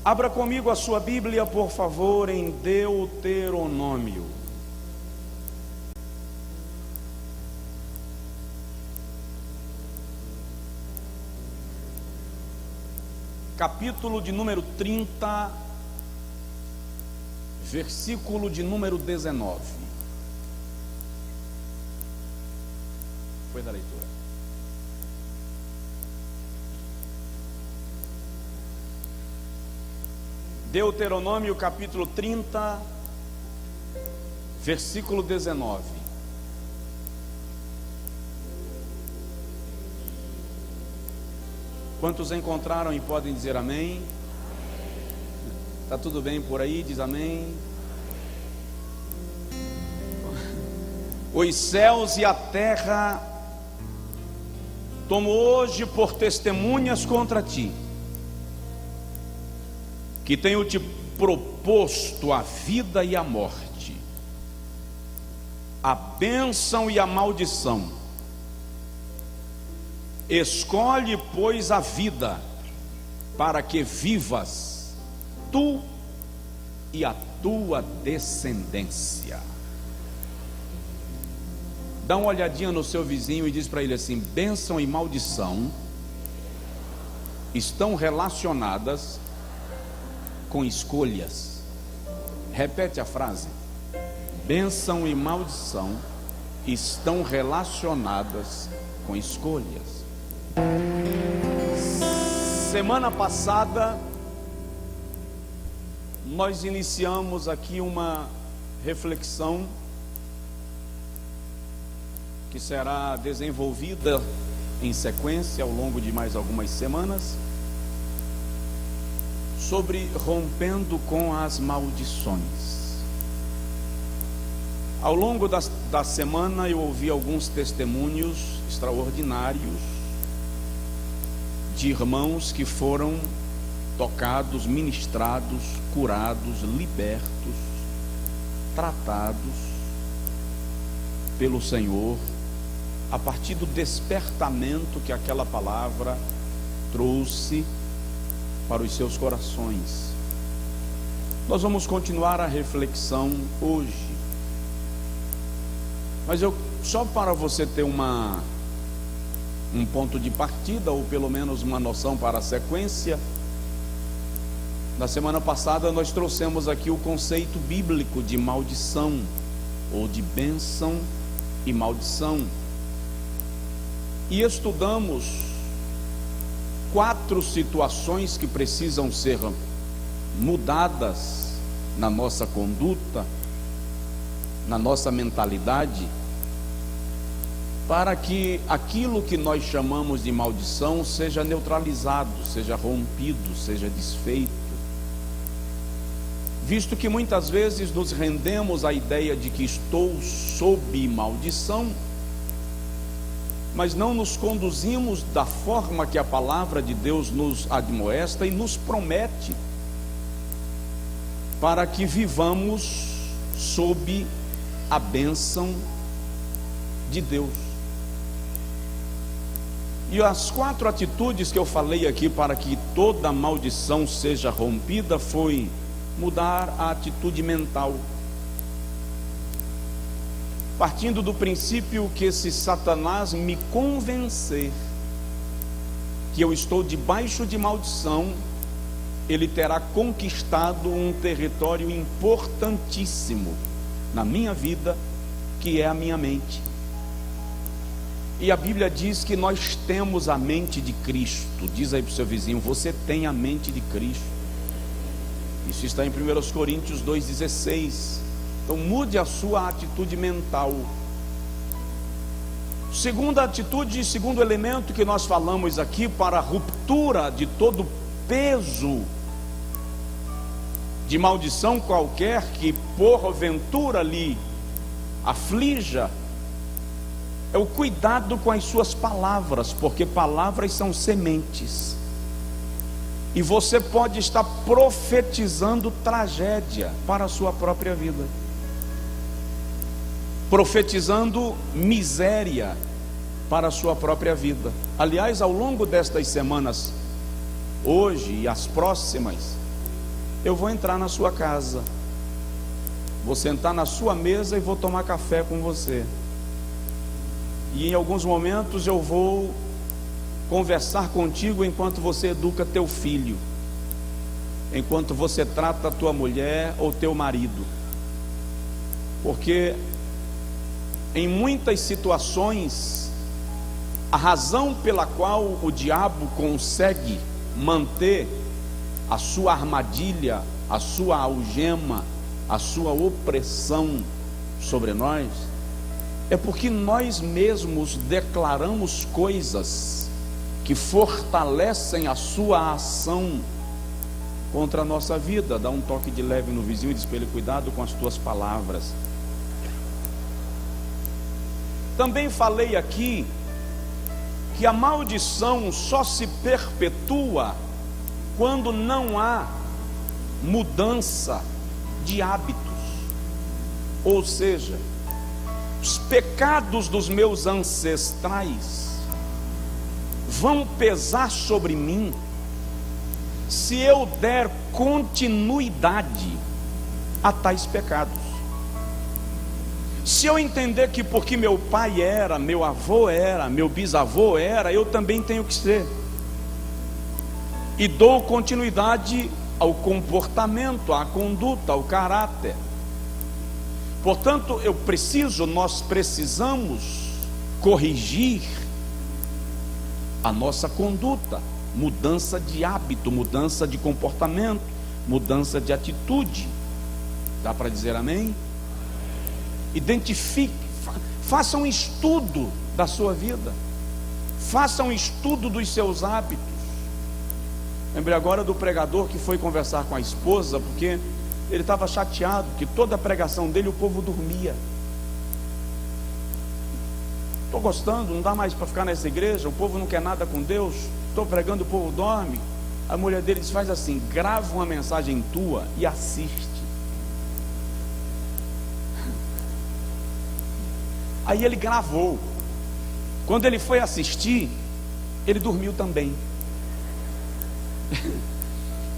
Abra comigo a sua Bíblia, por favor, em Deuteronômio. Capítulo de número 30, versículo de número 19. Foi da leitura. Deuteronômio capítulo 30, versículo 19. Quantos encontraram e podem dizer amém? Está tudo bem por aí? Diz amém. Os céus e a terra tomo hoje por testemunhas contra ti, que tenho te proposto a vida e a morte, a bênção e a maldição. Escolhe, pois, a vida, para que vivas, tu e a tua descendência. Dá uma olhadinha no seu vizinho e diz para ele assim: bênção e maldição estão relacionadas com escolhas. Repete a frase: bênção e maldição estão relacionadas com escolhas. Semana passada nós iniciamos aqui uma reflexão que será desenvolvida em sequência ao longo de mais algumas semanas, sobre rompendo com as maldições. Ao longo da semana eu ouvi alguns testemunhos extraordinários de irmãos que foram tocados, ministrados, curados, libertos, tratados pelo Senhor, a partir do despertamento que aquela palavra trouxe para os seus corações. Nós vamos continuar a reflexão hoje, mas só para você ter um ponto de partida, ou pelo menos uma noção para a sequência. Na semana passada nós trouxemos aqui o conceito bíblico de maldição, ou de bênção e maldição, e estudamos 4 situações que precisam ser mudadas na nossa conduta, na nossa mentalidade, para que aquilo que nós chamamos de maldição seja neutralizado, seja rompido, seja desfeito. Visto que muitas vezes nos rendemos à ideia de que estou sob maldição, mas não nos conduzimos da forma que a palavra de Deus nos admoesta e nos promete, para que vivamos sob a bênção de Deus. E as 4 atitudes que eu falei aqui para que toda maldição seja rompida foi mudar a atitude mental, partindo do princípio que se Satanás me convencer que eu estou debaixo de maldição, ele terá conquistado um território importantíssimo na minha vida, que é a minha mente. E a Bíblia diz que nós temos a mente de Cristo. Diz aí para o seu vizinho: você tem a mente de Cristo. Isso está em 1 Coríntios 2,16. Então mude a sua atitude mental. Segunda atitude, segundo elemento que nós falamos aqui para a ruptura de todo peso de maldição qualquer que porventura lhe aflija, é o cuidado com as suas palavras, porque palavras são sementes, e você pode estar profetizando tragédia para a sua própria vida, profetizando miséria para a sua própria vida. Aliás, ao longo destas semanas, hoje e as próximas, eu vou entrar na sua casa, vou sentar na sua mesa e vou tomar café com você. E em alguns momentos eu vou conversar contigo enquanto você educa teu filho, enquanto você trata a tua mulher ou teu marido. Porque em muitas situações, a razão pela qual o diabo consegue manter a sua armadilha, a sua algema, a sua opressão sobre nós, é porque nós mesmos declaramos coisas que fortalecem a sua ação contra a nossa vida. Dá um toque de leve no vizinho e diz para ele: cuidado com as tuas palavras. Também falei aqui que a maldição só se perpetua quando não há mudança de hábitos. Ou seja, os pecados dos meus ancestrais vão pesar sobre mim se eu der continuidade a tais pecados. Se eu entender que porque meu pai era, meu avô era, meu bisavô era, eu também tenho que ser, e dou continuidade ao comportamento, à conduta, ao caráter. Portanto, nós precisamos corrigir a nossa conduta, mudança de hábito, mudança de comportamento, mudança de atitude. Dá para dizer amém? Identifique, faça um estudo da sua vida, faça um estudo dos seus hábitos. Lembrei agora do pregador que foi conversar com a esposa, porque ele estava chateado que toda a pregação dele o povo dormia. Estou gostando, não dá mais para ficar nessa igreja, o povo não quer nada com Deus, estou pregando, o povo dorme. A mulher dele diz: faz assim, grava uma mensagem tua e assiste. Aí ele gravou. Quando ele foi assistir, ele dormiu também.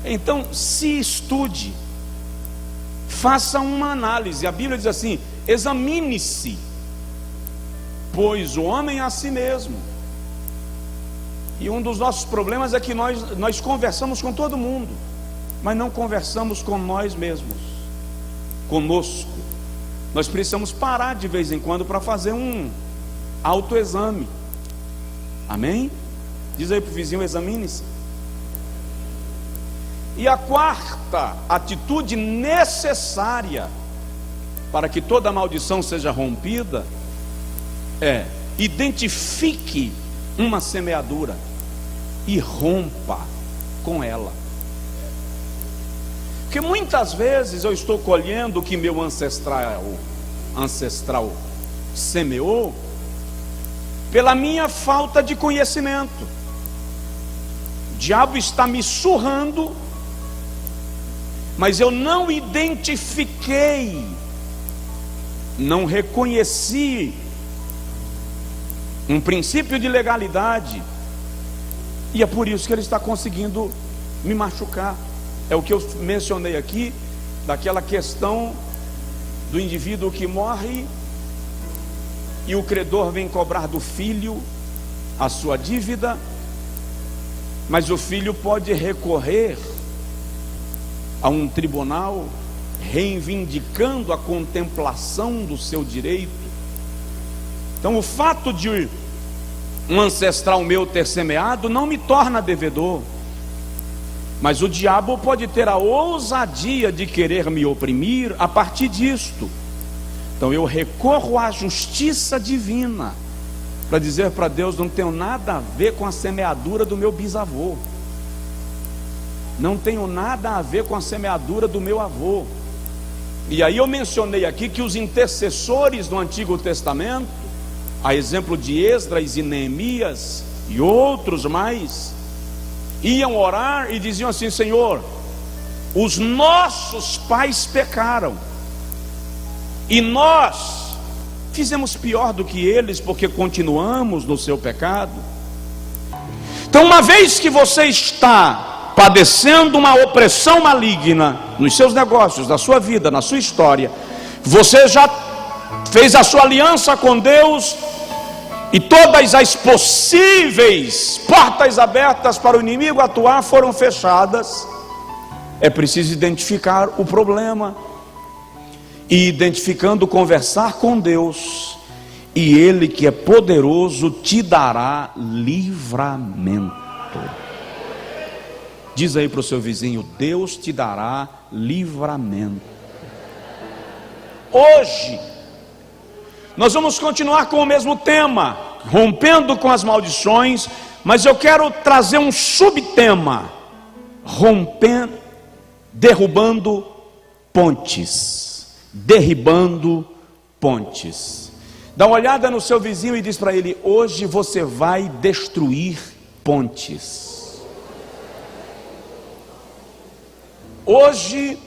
Então, se estude, faça uma análise. A Bíblia diz assim: examine-se, pois o homem é a si mesmo. E um dos nossos problemas é que nós conversamos com todo mundo, mas não conversamos com nós mesmos, conosco. Nós precisamos parar de vez em quando para fazer um autoexame. Amém? Diz aí para o vizinho: examine-se. E a quarta atitude necessária para que toda maldição seja rompida é: identifique uma semeadura e rompa com ela. Porque muitas vezes eu estou colhendo o que meu ancestral semeou pela minha falta de conhecimento. O diabo está me surrando, mas eu não identifiquei, não reconheci um princípio de legalidade, e é por isso que ele está conseguindo me machucar. É o que eu mencionei aqui, daquela questão do indivíduo que morre e o credor vem cobrar do filho a sua dívida, mas o filho pode recorrer a um tribunal reivindicando a contemplação do seu direito. Então, o fato de um ancestral meu ter semeado não me torna devedor, mas o diabo pode ter a ousadia de querer me oprimir a partir disto. Então eu recorro à justiça divina para dizer para Deus: não tenho nada a ver com a semeadura do meu bisavô, não tenho nada a ver com a semeadura do meu avô. E aí eu mencionei aqui que os intercessores do Antigo Testamento, a exemplo de Esdras e Neemias e outros mais, iam orar e diziam assim: Senhor, os nossos pais pecaram e nós fizemos pior do que eles, porque continuamos no seu pecado. Então, uma vez que você está padecendo uma opressão maligna nos seus negócios, na sua vida, na sua história, você já fez a sua aliança com Deus e todas as possíveis portas abertas para o inimigo atuar foram fechadas, é preciso identificar o problema e, identificando, conversar com Deus, e Ele, que é poderoso, te dará livramento. Diz aí para o seu vizinho: Deus te dará livramento. Hoje nós vamos continuar com o mesmo tema, rompendo com as maldições, mas eu quero trazer um subtema: derrubando pontes. Derribando pontes. Dá uma olhada no seu vizinho e diz para ele: hoje você vai destruir pontes. Hoje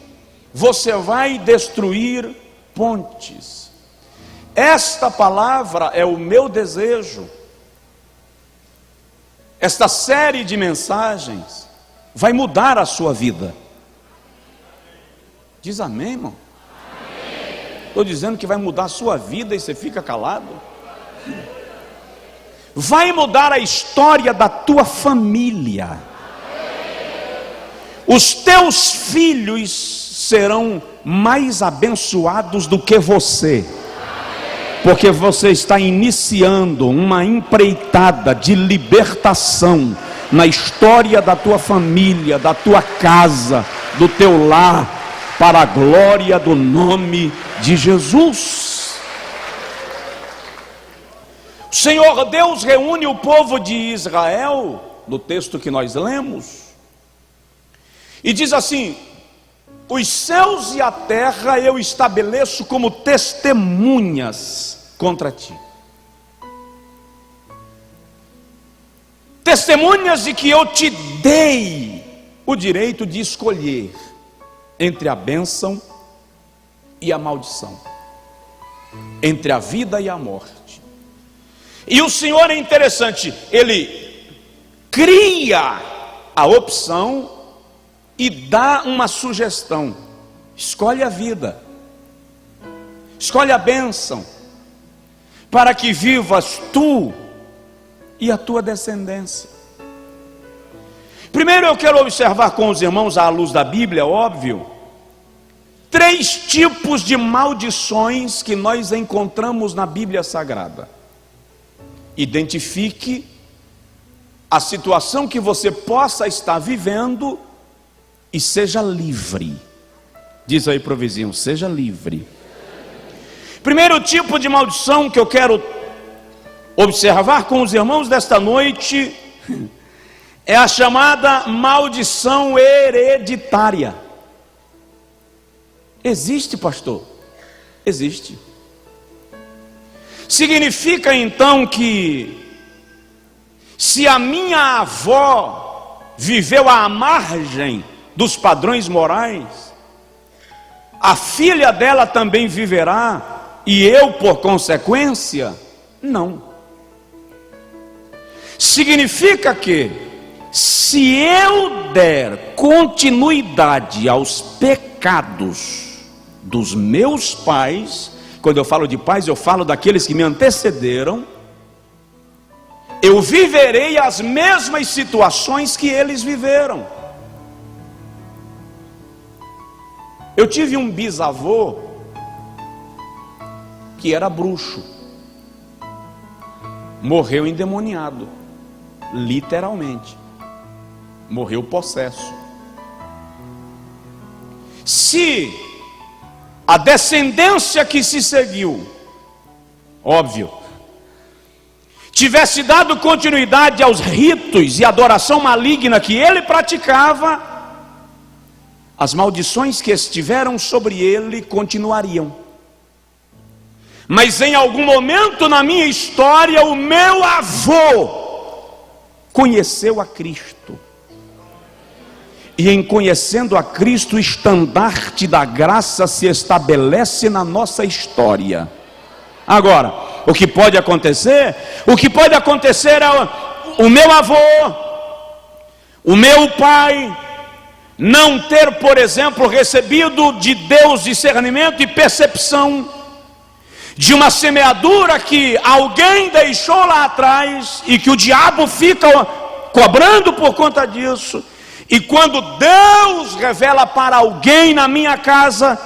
você vai destruir pontes. Esta palavra é o meu desejo. Esta série de mensagens vai mudar a sua vida. Diz amém, irmão? Estou dizendo que vai mudar a sua vida e você fica calado? Vai mudar a história da tua família. Os teus filhos serão mais abençoados do que você, porque você está iniciando uma empreitada de libertação na história da tua família, da tua casa, do teu lar, para a glória do nome de Jesus. O Senhor Deus reúne o povo de Israel, no texto que nós lemos, e diz assim: os céus e a terra eu estabeleço como testemunhas contra ti. Testemunhas de que eu te dei o direito de escolher entre a bênção e a maldição, entre a vida e a morte. E o Senhor, é interessante, Ele cria a opção e dá uma sugestão: escolhe a vida, escolhe a bênção, para que vivas tu e a tua descendência. Primeiro eu quero observar com os irmãos, à luz da Bíblia, óbvio, 3 tipos de maldições que nós encontramos na Bíblia Sagrada. Identifique a situação que você possa estar vivendo e seja livre. Diz aí para o vizinho: seja livre. Primeiro tipo de maldição que eu quero observar com os irmãos desta noite é a chamada maldição hereditária. Existe, pastor? Existe. Significa então que se a minha avó viveu à margem dos padrões morais, a filha dela também viverá, e eu por consequência? Não. Significa que se eu der continuidade aos pecados dos meus pais, quando eu falo de pais, eu falo daqueles que me antecederam, eu viverei as mesmas situações que eles viveram. Eu tive um bisavô que era bruxo, morreu endemoniado, literalmente, morreu possesso. Se a descendência que se seguiu, óbvio, tivesse dado continuidade aos ritos e adoração maligna que ele praticava, as maldições que estiveram sobre ele continuariam. Mas em algum momento na minha história, o meu avô conheceu a Cristo. E em conhecendo a Cristo, o estandarte da graça se estabelece na nossa história. Agora, o que pode acontecer? O que pode acontecer é o meu avô, o meu pai, Não ter, por exemplo, recebido de Deus discernimento e percepção de uma semeadura que alguém deixou lá atrás e que o diabo fica cobrando por conta disso. E quando Deus revela para alguém na minha casa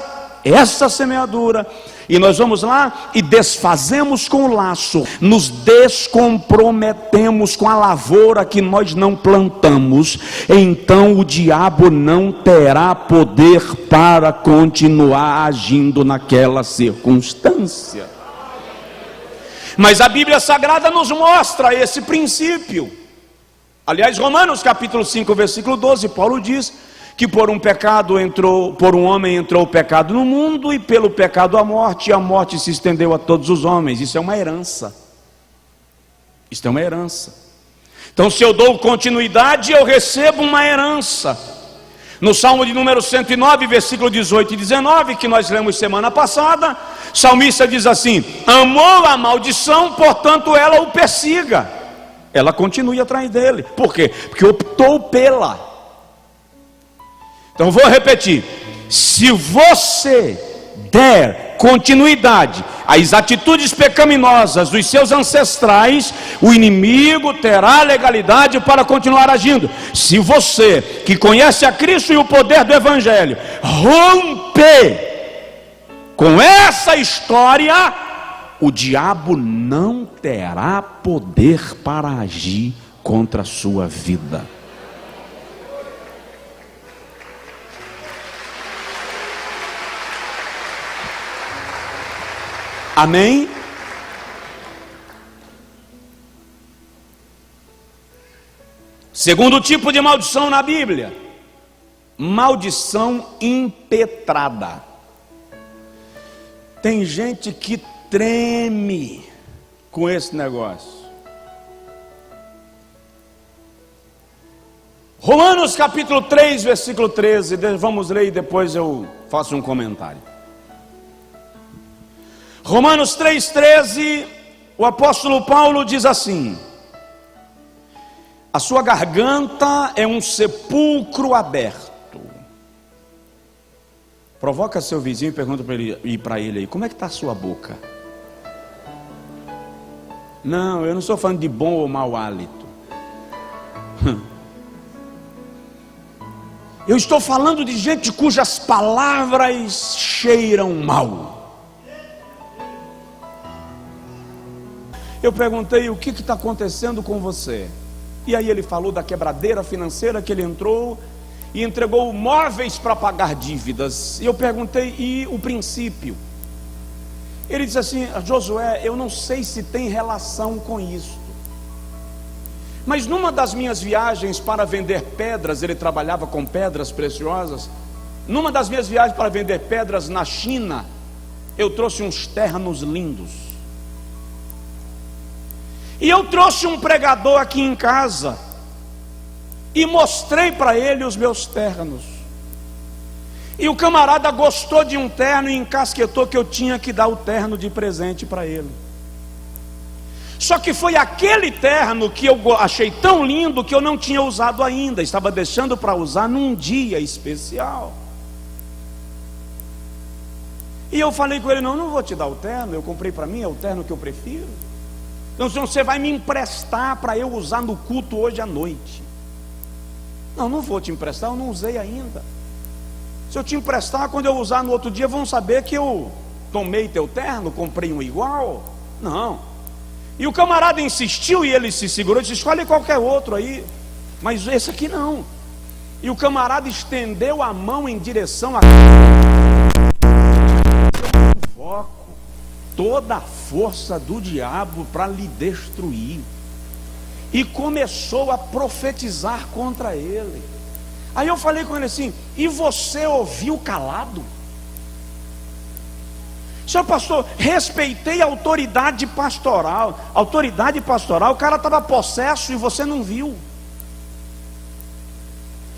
essa semeadura, e nós vamos lá e desfazemos com o laço, nos descomprometemos com a lavoura que nós não plantamos, então o diabo não terá poder para continuar agindo naquela circunstância. Mas a Bíblia Sagrada nos mostra esse princípio. Aliás, Romanos capítulo 5, versículo 12, Paulo diz que por um homem entrou o pecado no mundo, e pelo pecado a morte, e a morte se estendeu a todos os homens. Isso é uma herança. Isso é uma herança. Então, se eu dou continuidade, eu recebo uma herança. No Salmo de número 109, versículo 18 e 19, que nós lemos semana passada, o salmista diz assim: amou a maldição, portanto ela o persiga. Ela continue atrás dele. Por quê? Porque optou pela. Então vou repetir: se você der continuidade às atitudes pecaminosas dos seus ancestrais, o inimigo terá legalidade para continuar agindo. Se você, que conhece a Cristo e o poder do Evangelho, romper com essa história, o diabo não terá poder para agir contra a sua vida. Amém? Segundo tipo de maldição na Bíblia: maldição impetrada. Tem gente que treme com esse negócio. Romanos capítulo 3, versículo 13. Vamos ler e depois eu faço um comentário. Romanos 3,13, o apóstolo Paulo diz assim: a sua garganta é um sepulcro aberto. Provoca seu vizinho e pergunta para ele aí: como é que está a sua boca? Não, eu não estou falando de bom ou mau hálito. Eu estou falando de gente cujas palavras cheiram mal. Eu perguntei: o que está acontecendo com você? E aí ele falou da quebradeira financeira que ele entrou e entregou móveis para pagar dívidas. E eu perguntei: e o princípio? Ele disse assim: Josué, eu não sei se tem relação com isso, mas numa das minhas viagens para vender pedras, ele trabalhava com pedras preciosas. Numa das minhas viagens para vender pedras na China, eu trouxe uns ternos lindos. E eu trouxe um pregador aqui em casa e mostrei para ele os meus ternos. E o camarada gostou de um terno e encasquetou que eu tinha que dar o terno de presente para ele. Só que foi aquele terno que eu achei tão lindo que eu não tinha usado ainda, estava deixando para usar num dia especial. E eu falei com ele: não vou te dar o terno, eu comprei para mim, é o terno que eu prefiro. Então você vai me emprestar para eu usar no culto hoje à noite. Não vou te emprestar, eu não usei ainda. Se eu te emprestar, quando eu usar no outro dia, vão saber que eu tomei teu terno, comprei um igual. Não. E o camarada insistiu e ele se segurou e disse: escolhe qualquer outro aí, mas esse aqui não. E o camarada estendeu a mão em direção a... Foco toda a força do diabo para lhe destruir, e começou a profetizar contra ele. Aí eu falei com ele assim: e você ouviu calado? Senhor pastor, respeitei a autoridade pastoral. Autoridade pastoral, o cara estava possesso e você não viu.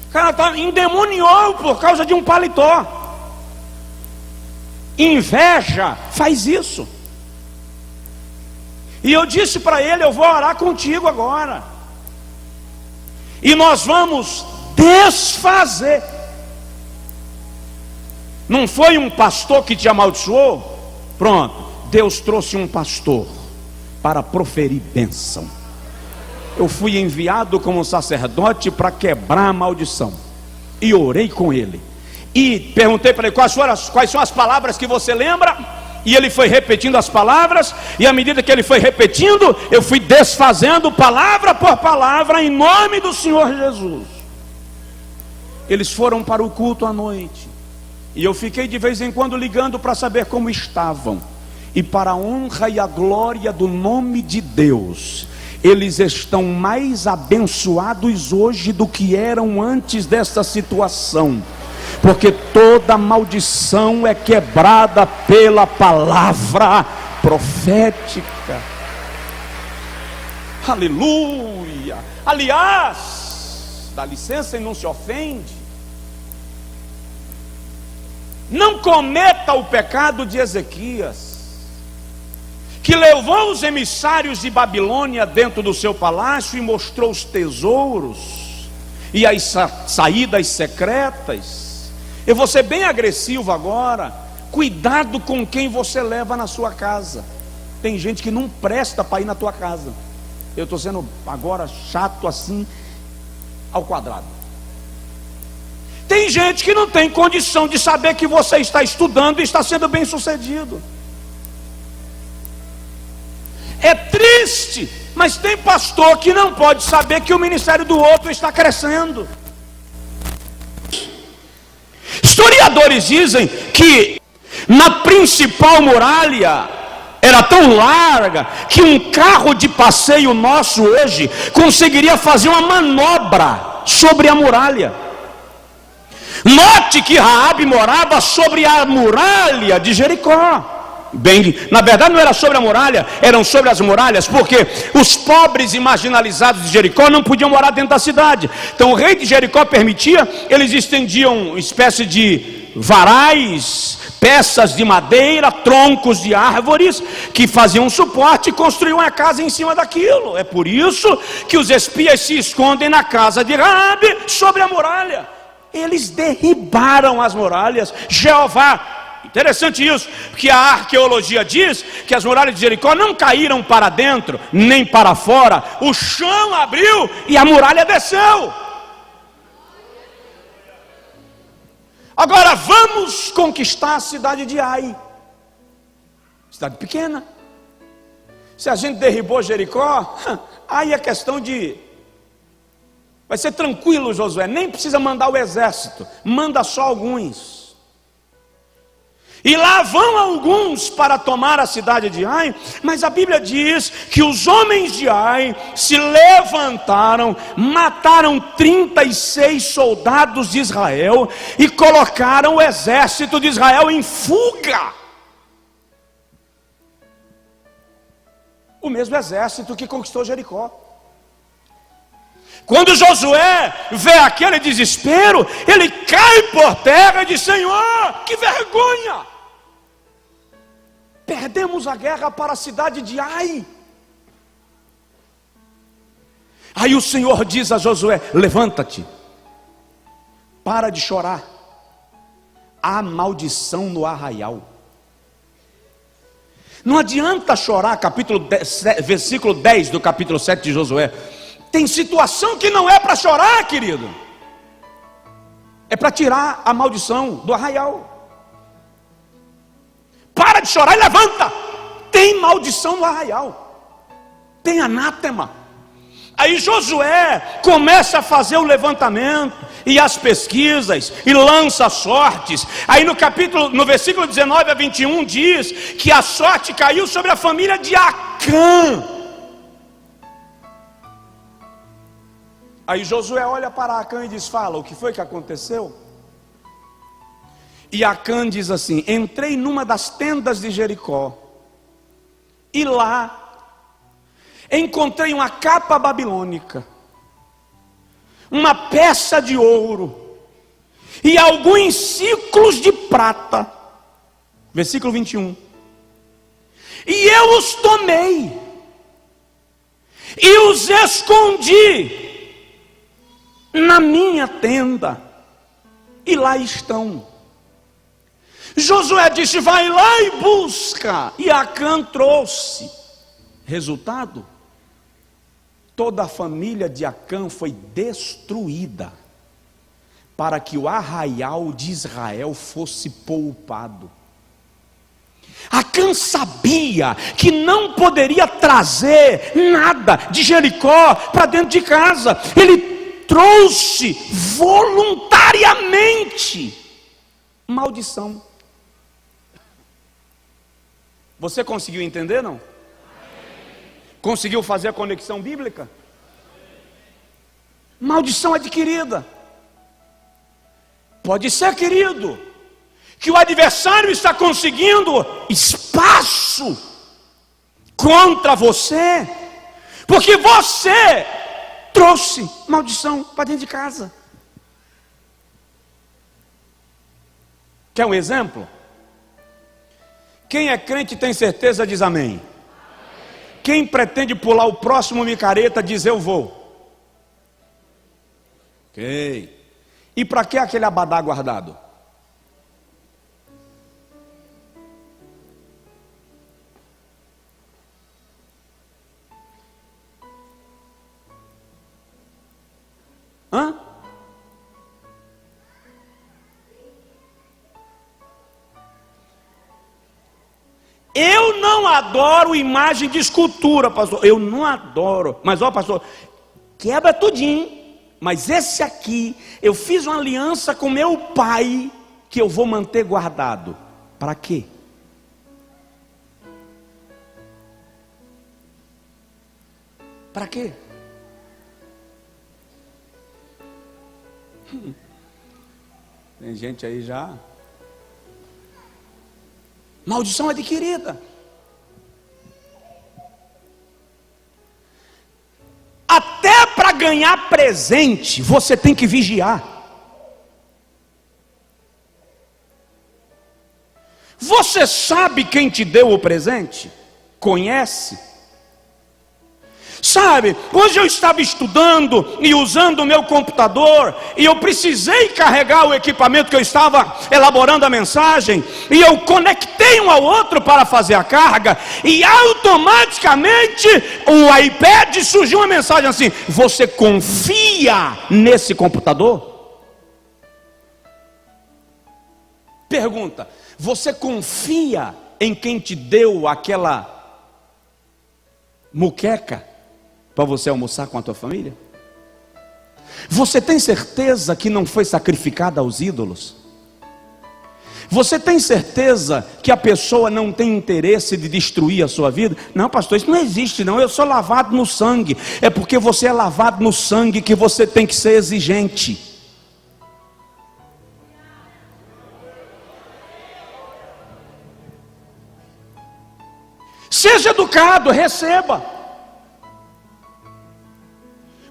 O cara endemoniou por causa de um paletó. Inveja faz isso. E eu disse para ele: eu vou orar contigo agora, e nós vamos desfazer Não foi um pastor que te amaldiçoou? Pronto, Deus trouxe um pastor para proferir bênção. Eu fui enviado como sacerdote para quebrar a maldição. E orei com ele. E perguntei para ele quais são as palavras que você lembra. E ele foi repetindo as palavras. E à medida que ele foi repetindo, eu fui desfazendo palavra por palavra em nome do Senhor Jesus. Eles foram para o culto à noite. E eu fiquei de vez em quando ligando para saber como estavam. E para a honra e a glória do nome de Deus, eles estão mais abençoados hoje do que eram antes dessa situação. Porque toda maldição é quebrada pela palavra profética. Aleluia! Aliás, dá licença e não se ofende. Não cometa o pecado de Ezequias, que levou os emissários de Babilônia dentro do seu palácio e mostrou os tesouros e as saídas secretas. Eu vou ser bem agressivo agora. Cuidado com quem você leva na sua casa. Tem gente que não presta para ir na tua casa. Eu estou sendo agora chato assim ao quadrado. Tem gente que não tem condição de saber que você está estudando e está sendo bem sucedido. É triste, mas tem pastor que não pode saber que o ministério do outro está crescendo. Historiadores dizem que na principal muralha era tão larga que um carro de passeio nosso hoje conseguiria fazer uma manobra sobre a muralha. Note que Raabe morava sobre a muralha de Jericó. Bem, na verdade não era sobre a muralha, eram sobre as muralhas, porque os pobres e marginalizados de Jericó não podiam morar dentro da cidade. Então o rei de Jericó permitia, eles estendiam uma espécie de varais, peças de madeira, troncos de árvores, que faziam suporte e construíam a casa em cima daquilo. É por isso que os espias se escondem na casa de Raabe sobre a muralha. Eles derribaram as muralhas. Jeová, interessante isso, porque a arqueologia diz que as muralhas de Jericó não caíram para dentro, nem para fora. O chão abriu e a muralha desceu. Agora vamos conquistar a cidade de Ai. Cidade pequena. Se a gente derribou Jericó, aí é questão de... Vai ser tranquilo, Josué, nem precisa mandar o exército, manda só alguns. E lá vão alguns para tomar a cidade de Ai, mas a Bíblia diz que os homens de Ai se levantaram, mataram 36 soldados de Israel e colocaram o exército de Israel em fuga. O mesmo exército que conquistou Jericó. Quando Josué vê aquele desespero, ele cai por terra e diz: Senhor, que vergonha! Perdemos a guerra para a cidade de Ai. Aí o Senhor diz a Josué: levanta-te, para de chorar, há maldição no arraial. Não adianta chorar, versículo 10 do capítulo 7 de Josué. Tem situação que não é para chorar, querido. É para tirar a maldição do arraial. Para de chorar e levanta. Tem maldição no arraial. Tem anátema. Aí Josué começa a fazer o levantamento e as pesquisas e lança sortes. Aí no versículo 19 a 21 diz que a sorte caiu sobre a família de Acã. Aí Josué olha para Acã e diz: fala, o que foi que aconteceu? E Acã diz assim: entrei numa das tendas de Jericó, e lá encontrei uma capa babilônica, uma peça de ouro, e alguns ciclos de prata. Versículo 21. E eu os tomei, e os escondi na minha tenda, e lá estão. Josué disse: vai lá e busca. E Acã trouxe. Resultado: toda a família de Acã foi destruída, para que o arraial de Israel fosse poupado. Acã sabia que não poderia trazer nada de Jericó para dentro de casa. Ele trouxe voluntariamente maldição. Você conseguiu entender, não? Conseguiu fazer a conexão bíblica? Maldição adquirida. Pode ser, querido, que o adversário está conseguindo espaço contra você, porque você trouxe maldição para dentro de casa. Quer um exemplo? Quem é crente tem certeza diz amém. Quem pretende pular o próximo micareta diz eu vou. Ok. E para que aquele abadá guardado? Hã? Eu não adoro imagem de escultura, pastor. Eu não adoro. Mas, ó, pastor, quebra tudinho. Mas esse aqui, eu fiz uma aliança com meu pai, que eu vou manter guardado. Para quê? Para quê? Tem gente aí já. Maldição adquirida. Até para ganhar presente, você tem que vigiar. Você sabe quem te deu o presente? Conhece? Sabe, hoje eu estava estudando e usando o meu computador, e eu precisei carregar o equipamento que eu estava elaborando a mensagem, e eu conectei um ao outro para fazer a carga, e automaticamente o iPad surgiu uma mensagem assim: você confia nesse computador? Pergunta: você confia em quem te deu aquela muqueca para você almoçar com a tua família? Você tem certeza que não foi sacrificada aos ídolos? Você tem certeza que a pessoa não tem interesse de destruir a sua vida? Não, pastor, isso não existe não, eu sou lavado no sangue. É porque você é lavado no sangue que você tem que ser exigente. Seja educado, receba.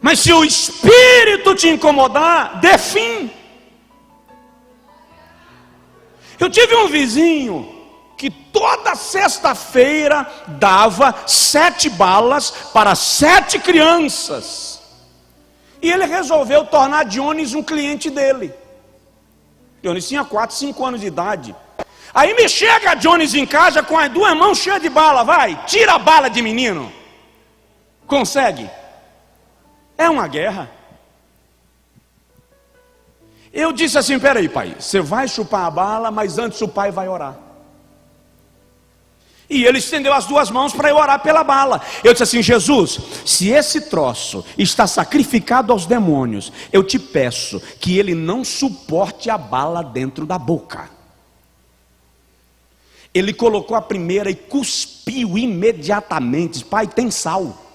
Mas se o espírito te incomodar, dê fim. Eu tive um vizinho que toda sexta-feira dava 7 balas para 7 crianças. E ele resolveu tornar Jones um cliente dele. Jones tinha 4, 5 anos de idade. Aí me chega Jones em casa com as 2 mãos cheias de bala. Vai, tira a bala de menino. Consegue? É uma guerra. Eu disse assim: peraí, pai, você vai chupar a bala, mas antes o pai vai orar. E ele estendeu as 2 mãos para eu orar pela bala. Eu disse assim: Jesus, se esse troço está sacrificado aos demônios, eu te peço que ele não suporte a bala dentro da boca. Ele colocou a primeira e cuspiu imediatamente. Pai, tem sal.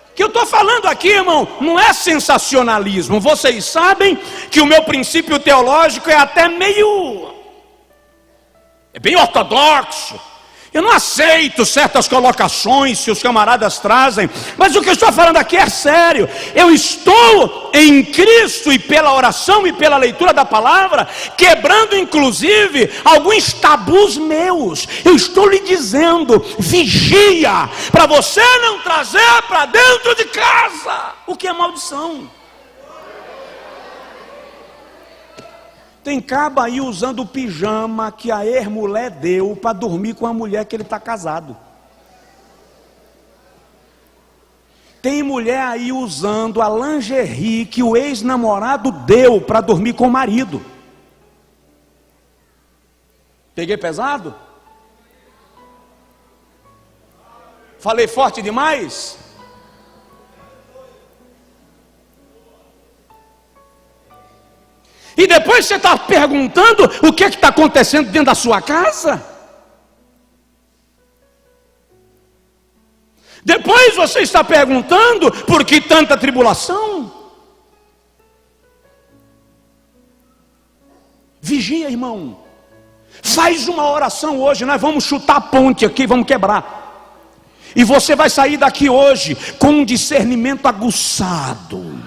O que eu estou falando aqui, irmão, não é sensacionalismo. Vocês sabem que o meu princípio teológico é até é bem ortodoxo. Eu não aceito certas colocações que os camaradas trazem, mas o que eu estou falando aqui é sério. Eu estou em Cristo, e pela oração e pela leitura da palavra, quebrando inclusive alguns tabus meus. Eu estou lhe dizendo: vigia, para você não trazer para para dentro de casa. O que é maldição? Tem cabo aí usando o pijama que a ex-mulher deu para dormir com a mulher que ele está casado. Tem mulher aí usando a lingerie que o ex-namorado deu para dormir com o marido. Peguei pesado? Falei forte demais? E depois você está perguntando o que está acontecendo dentro da sua casa? Depois você está perguntando por que tanta tribulação? Vigia, irmão. Faz uma oração hoje. Nós vamos chutar a ponte aqui, vamos quebrar. E você vai sair daqui hoje com um discernimento aguçado.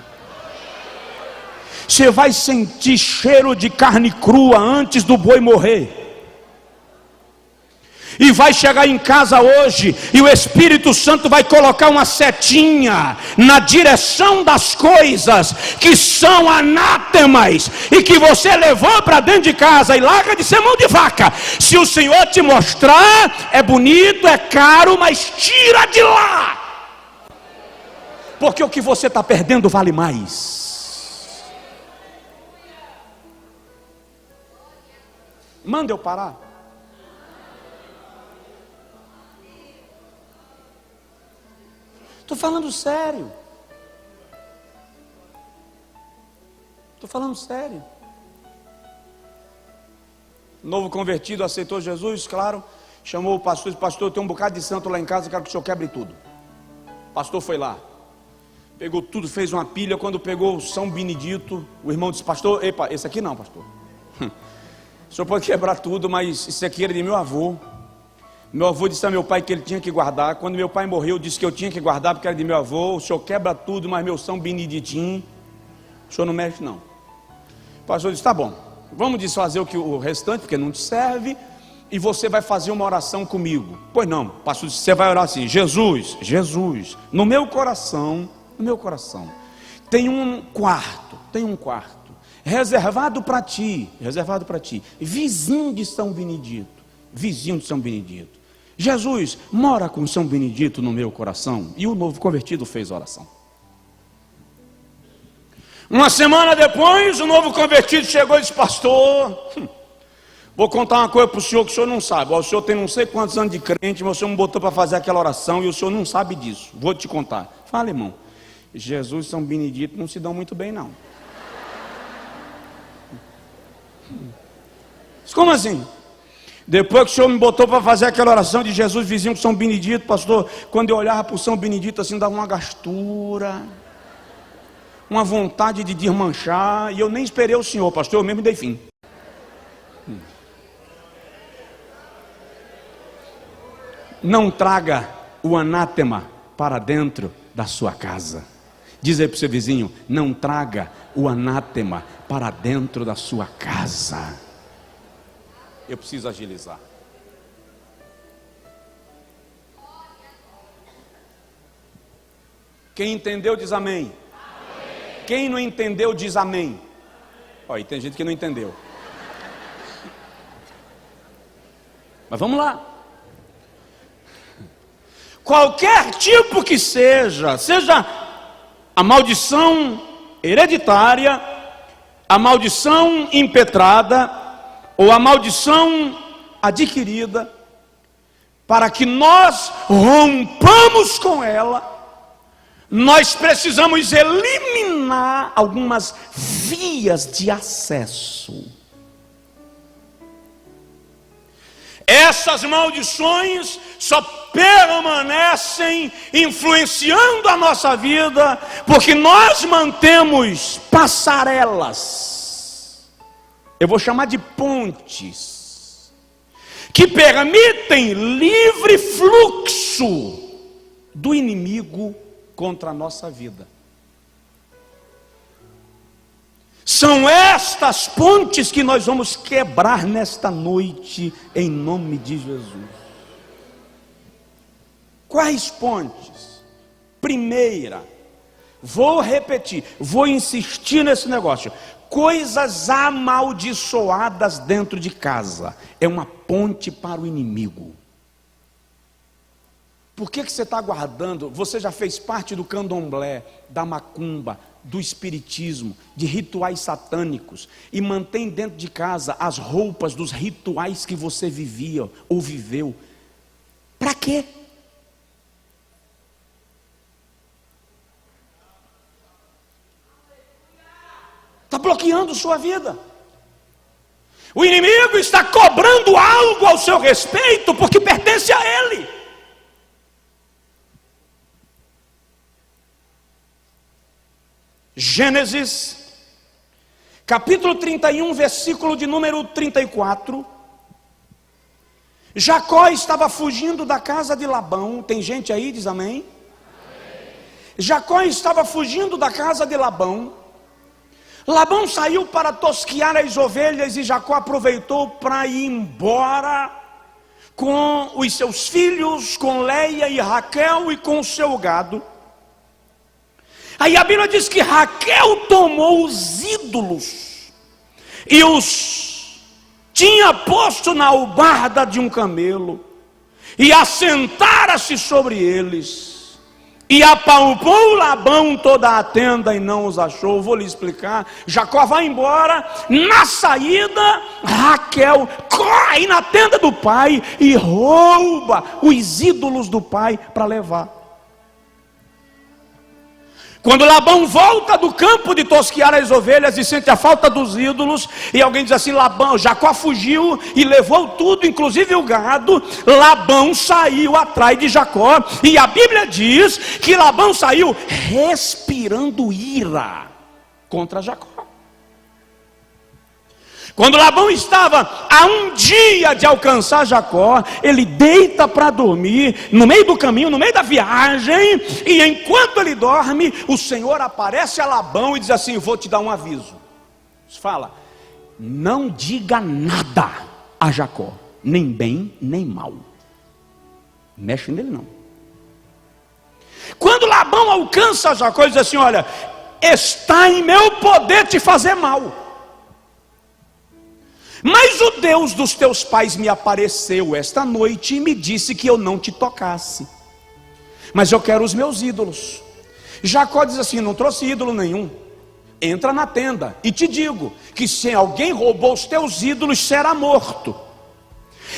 Você vai sentir cheiro de carne crua antes do boi morrer. E vai chegar em casa hoje e o Espírito Santo vai colocar uma setinha na direção das coisas que são anátemas e que você levou para dentro de casa. E larga de ser mão de vaca. Se o Senhor te mostrar, é bonito, é caro, mas tira de lá, porque o que você está perdendo vale mais. Manda eu parar. Estou falando sério. Estou falando sério. Novo convertido aceitou Jesus, claro. Chamou o pastor e disse: pastor, tem um bocado de santo lá em casa, quero que o senhor quebre tudo. O pastor foi lá, pegou tudo, fez uma pilha. Quando pegou o São Benedito, o irmão disse: pastor, epa, esse aqui não, pastor. O senhor pode quebrar tudo, mas isso aqui era de meu avô. Meu avô disse a meu pai que ele tinha que guardar. Quando meu pai morreu, disse que eu tinha que guardar porque era de meu avô. O senhor quebra tudo, mas meu São Beneditinho, o senhor não mexe não. O pastor disse: tá bom, vamos desfazer o restante, porque não te serve, e você vai fazer uma oração comigo. Pois não, o pastor disse: você vai orar assim: Jesus, Jesus, no meu coração, tem um quarto, reservado para ti, vizinho de São Benedito. Jesus, mora com São Benedito no meu coração. E o novo convertido fez a oração. Uma semana depois, o novo convertido chegou e disse: pastor, vou contar uma coisa para o senhor que o senhor não sabe. O senhor tem não sei quantos anos de crente, mas o senhor me botou para fazer aquela oração e o senhor não sabe disso. Vou te contar. Fala, irmão. Jesus e São Benedito não se dão muito bem, não. Como assim? Depois que o senhor me botou para fazer aquela oração de Jesus vizinho com São Benedito, pastor, quando eu olhava para o São Benedito assim, dava uma gastura, uma vontade de desmanchar, e eu nem esperei o senhor, pastor, eu mesmo dei fim. Não traga o anátema para dentro da sua casa. Diz aí para o seu vizinho: não traga o anátema para dentro da sua casa. Eu preciso agilizar. Quem entendeu diz amém. Amém. Quem não entendeu diz amém. Olha, tem gente que não entendeu. Mas vamos lá. Qualquer tipo que seja a maldição hereditária, a maldição impetrada, ou a maldição adquirida, para que nós rompamos com ela, nós precisamos eliminar algumas vias de acesso. Essas maldições só permanecem influenciando a nossa vida porque nós mantemos passarelas, eu vou chamar de pontes, que permitem livre fluxo do inimigo contra a nossa vida. São estas pontes que nós vamos quebrar nesta noite, em nome de Jesus. Quais pontes? Primeira, vou repetir, vou insistir nesse negócio. Coisas amaldiçoadas dentro de casa é uma ponte para o inimigo. Por que você está guardando? Você já fez parte do candomblé, da macumba, do espiritismo, de rituais satânicos, e mantém dentro de casa as roupas dos rituais que você vivia ou viveu. Para quê? Está bloqueando sua vida. O inimigo está cobrando algo ao seu respeito porque pertence a ele. Gênesis, capítulo 31, versículo de número 34. Jacó estava fugindo da casa de Labão. Tem gente aí, diz amém? Jacó estava fugindo da casa de Labão. Labão saiu para tosquiar as ovelhas e Jacó aproveitou para ir embora com os seus filhos, com Leia e Raquel e com o seu gado. Aí a Bíblia diz que Raquel tomou os ídolos e os tinha posto na albarda de um camelo e assentara-se sobre eles. E apalpou Labão toda a tenda e não os achou. Vou lhe explicar. Jacó vai embora. Na saída, Raquel corre na tenda do pai e rouba os ídolos do pai para levar. Quando Labão volta do campo de tosquiar as ovelhas e sente a falta dos ídolos, e alguém diz assim: Jacó fugiu e levou tudo, inclusive o gado. Labão saiu atrás de Jacó, e a Bíblia diz que Labão saiu respirando ira contra Jacó. Quando Labão estava a um dia de alcançar Jacó, ele deita para dormir, no meio do caminho, no meio da viagem, e enquanto ele dorme, o Senhor aparece a Labão e diz assim: vou te dar um aviso. Fala, não diga nada a Jacó, nem bem, nem mal. Mexe nele não. Quando Labão alcança Jacó, ele diz assim: olha, está em meu poder te fazer mal. Mas o Deus dos teus pais me apareceu esta noite e me disse que eu não te tocasse. Mas eu quero os meus ídolos. Jacó diz assim: não trouxe ídolo nenhum. Entra na tenda e te digo que se alguém roubou os teus ídolos, será morto.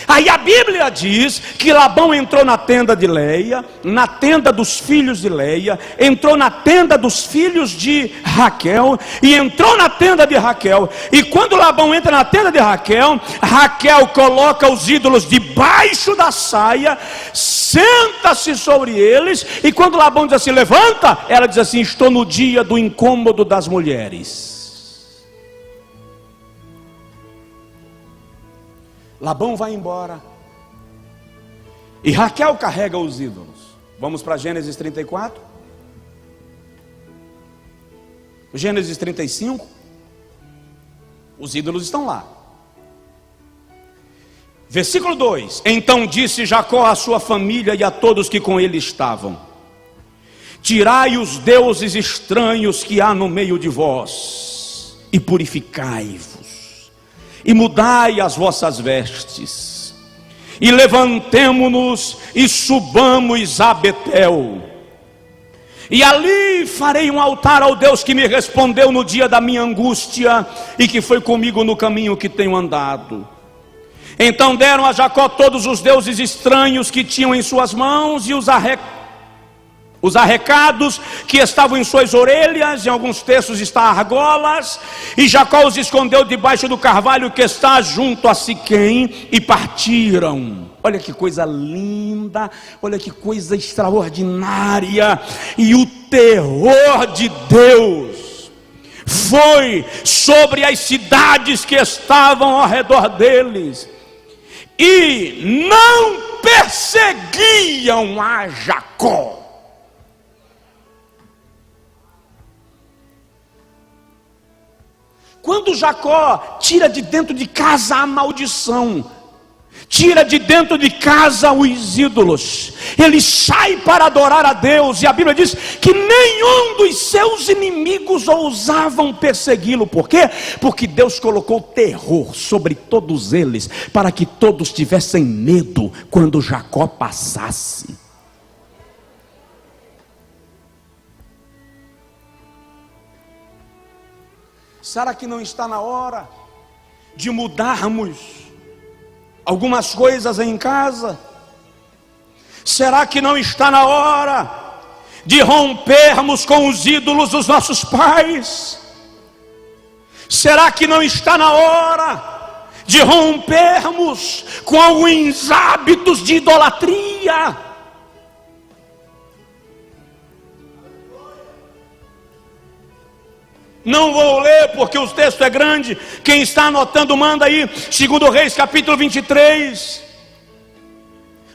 Aí a Bíblia diz que Labão entrou na tenda de Leia, na tenda dos filhos de Leia, entrou na tenda dos filhos de Raquel e entrou na tenda de Raquel. E quando Labão entra na tenda de Raquel, Raquel coloca os ídolos debaixo da saia, senta-se sobre eles, e quando Labão diz assim: levanta, ela diz assim: estou no dia do incômodo das mulheres. Labão vai embora e Raquel carrega os ídolos. Vamos para Gênesis 34, Gênesis 35. Os ídolos estão lá. Versículo 2: então disse Jacó à sua família e a todos que com ele estavam: tirai os deuses estranhos que há no meio de vós e purificai-vos, e mudai as vossas vestes, e levantemo-nos e subamos a Betel, e ali farei um altar ao Deus que me respondeu no dia da minha angústia, e que foi comigo no caminho que tenho andado. Então deram a Jacó todos os deuses estranhos que tinham em suas mãos, e os arrecados que estavam em suas orelhas, em alguns textos está argolas, e Jacó os escondeu debaixo do carvalho que está junto a Siquém, e partiram. Olha que coisa linda, olha que coisa extraordinária. E o terror de Deus foi sobre as cidades que estavam ao redor deles, e não perseguiam a Jacó. Quando Jacó tira de dentro de casa a maldição, tira de dentro de casa os ídolos, ele sai para adorar a Deus, e a Bíblia diz que nenhum dos seus inimigos ousavam persegui-lo. Por quê? Porque Deus colocou terror sobre todos eles, para que todos tivessem medo quando Jacó passasse. Será que não está na hora de mudarmos algumas coisas em casa? Será que não está na hora de rompermos com os ídolos dos nossos pais? Será que não está na hora de rompermos com alguns hábitos de idolatria? Não vou ler porque o texto é grande. Quem está anotando, manda aí, 2 Reis capítulo 23.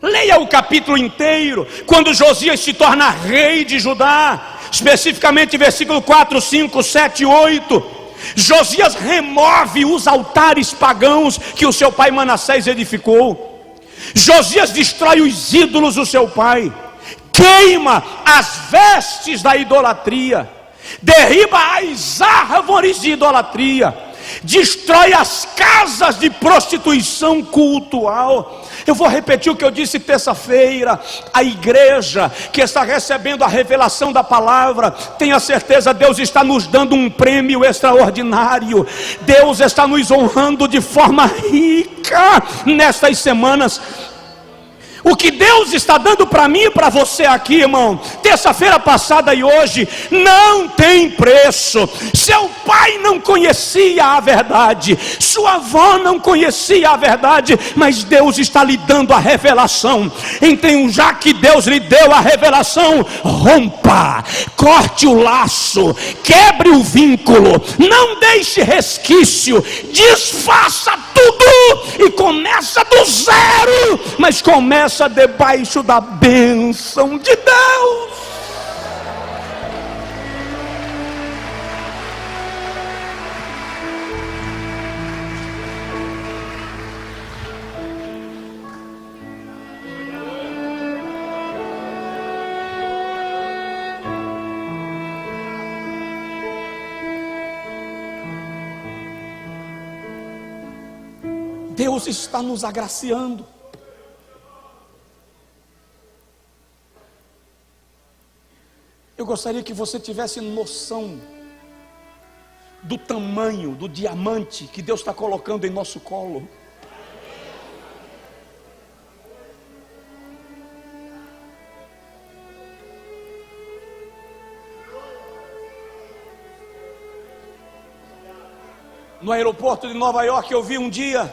Leia o capítulo inteiro, quando Josias se torna rei de Judá, especificamente versículo 4, 5, 7 e 8. Josias remove os altares pagãos que o seu pai Manassés edificou. Josias destrói os ídolos do seu pai, queima as vestes da idolatria, derriba as árvores de idolatria, destrói as casas de prostituição cultual. Eu vou repetir o que eu disse terça-feira. A igreja que está recebendo a revelação da palavra, tenha certeza, Deus está nos dando um prêmio extraordinário. Deus está nos honrando de forma rica nestas semanas. O que Deus está dando para mim e para você aqui, irmão, terça-feira passada e hoje, não tem preço. Seu pai não conhecia a verdade, sua avó não conhecia a verdade, mas Deus está lhe dando a revelação. Então, já que Deus lhe deu a revelação, rompa, corte o laço, quebre o vínculo, não deixe resquício, desfaça tudo e começa do zero, mas começa debaixo da bênção de Deus. Deus está nos agraciando. Eu gostaria que você tivesse noção do tamanho do diamante que Deus está colocando em nosso colo. No aeroporto de Nova York eu vi um dia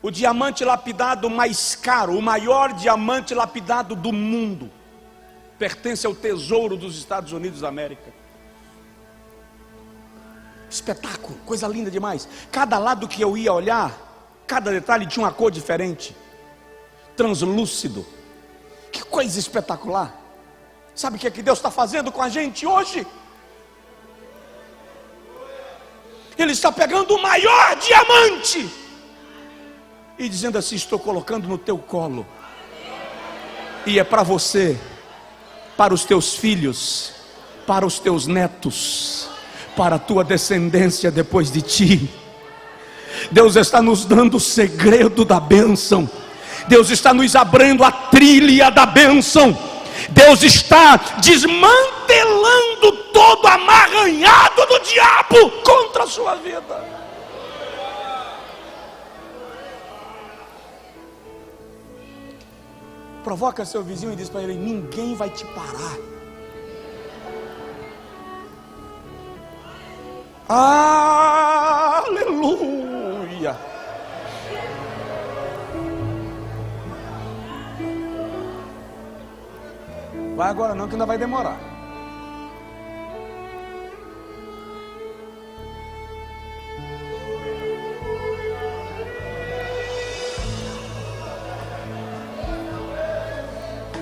o diamante lapidado mais caro, o maior diamante lapidado do mundo. Pertence ao tesouro dos Estados Unidos da América. Espetáculo, coisa linda demais. Cada lado que eu ia olhar, cada detalhe tinha uma cor diferente, translúcido. Que coisa espetacular. Sabe o que é que Deus está fazendo com a gente hoje? Ele está pegando o maior diamante e dizendo assim: estou colocando no teu colo, e é para você, para os teus filhos, para os teus netos, para a tua descendência depois de ti. Deus está nos dando o segredo da bênção. Deus está nos abrindo a trilha da bênção. Deus está desmantelando todo amaranhado do diabo contra a sua vida. Provoca seu vizinho e diz para ele: ninguém vai te parar. Aleluia. Vai agora não, que ainda vai demorar.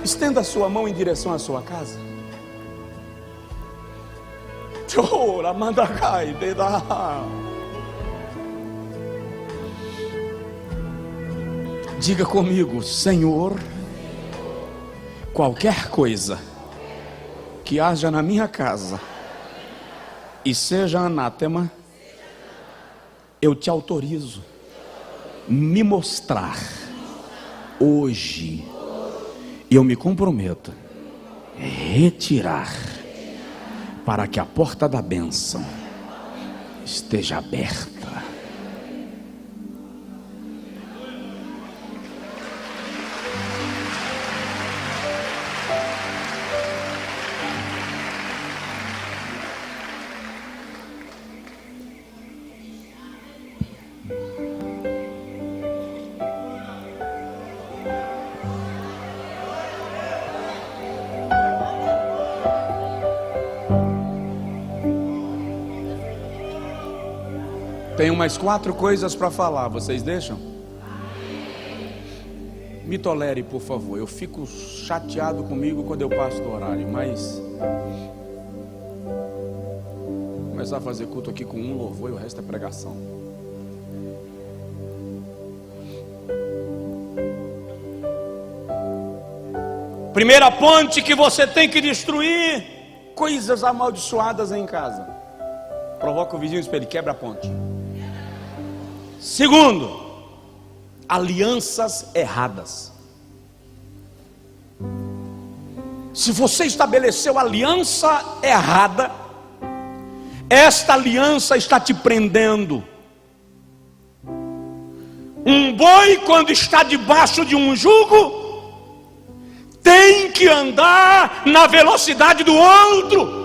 Estenda a sua mão em direção à sua casa. Diga comigo: Senhor, qualquer coisa que haja na minha casa e seja anátema, eu te autorizo me mostrar hoje, e eu me comprometo a retirar, para que a porta da bênção esteja aberta. Tenho mais 4 coisas para falar, vocês deixam? Me tolere, por favor. Eu fico chateado comigo quando eu passo do horário, mas vou começar a fazer culto aqui com um louvor e o resto é pregação. Primeira ponte que você tem que destruir: coisas amaldiçoadas em casa. Provoca o vizinho e ele quebra a ponte. Segundo, alianças erradas. Se você estabeleceu aliança errada, esta aliança está te prendendo. Um boi, quando está debaixo de um jugo, tem que andar na velocidade do outro.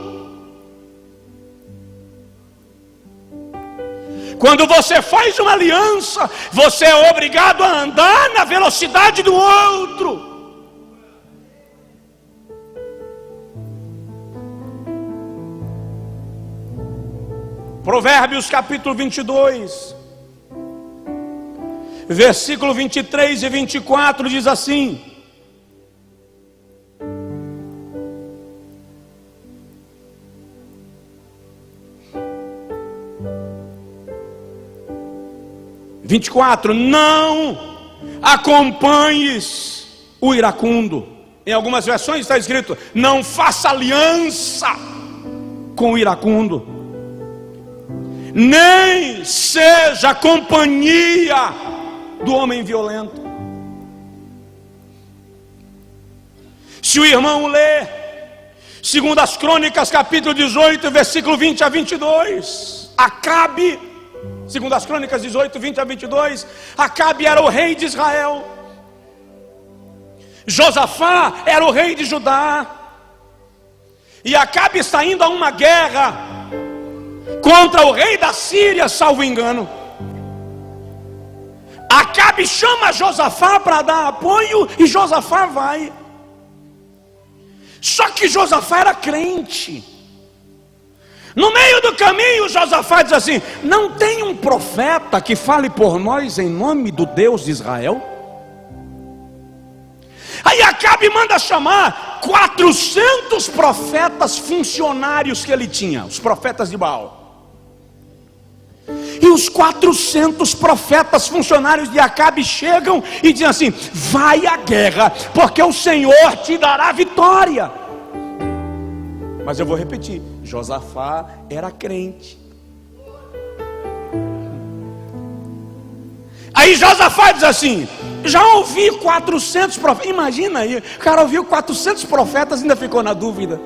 Quando você faz uma aliança, você é obrigado a andar na velocidade do outro. Provérbios capítulo 22, versículo 23 e 24 diz assim: não acompanhes o iracundo. Em algumas versões está escrito: não faça aliança com o iracundo, nem seja companhia do homem violento. Se o irmão lê 2 Crônicas capítulo 18, versículo 20 a 22, Acabe, 2 Crônicas 18, 20 a 22, Acabe era o rei de Israel, Josafá era o rei de Judá, e Acabe está indo a uma guerra contra o rei da Síria, salvo engano. Acabe chama Josafá para dar apoio e Josafá vai. Só que Josafá era crente. No meio do caminho, Josafá diz assim: não tem um profeta que fale por nós em nome do Deus de Israel? Aí Acabe manda chamar 400 profetas funcionários que ele tinha, os profetas de Baal. E os 400 profetas funcionários de Acabe chegam e dizem assim: vai à guerra, porque o Senhor te dará vitória. Mas eu vou repetir: Josafá era crente. Aí Josafá diz assim: já ouvi 400 profetas. Imagina aí, o cara ouviu 400 profetas e ainda ficou na dúvida.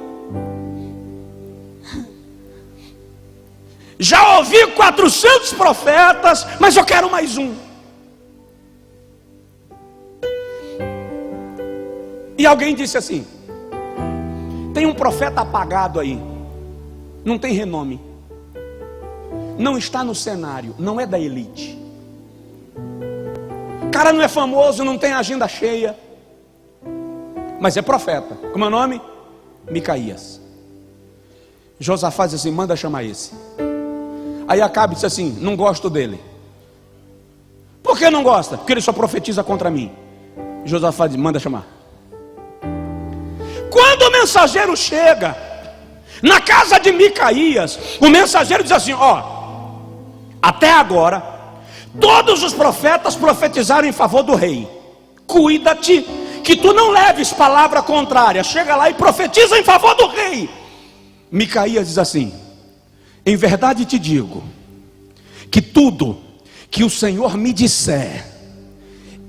Já ouvi 400 profetas, mas eu quero mais um. E alguém disse assim: tem um profeta apagado aí, não tem renome, não está no cenário, não é da elite, o cara não é famoso, não tem agenda cheia, mas é profeta. Como é o nome? Micaías. Josafá disse assim: manda chamar esse. Aí Acabe disse assim: não gosto dele. Por que não gosta? Porque ele só profetiza contra mim. Josafá disse: manda chamar. Quando o mensageiro chega na casa de Micaías, o mensageiro diz assim: ó, até agora todos os profetas profetizaram em favor do rei. Cuida-te que tu não leves palavra contrária. Chega lá e profetiza em favor do rei. Micaías diz assim: em verdade te digo, que tudo que o Senhor me disser,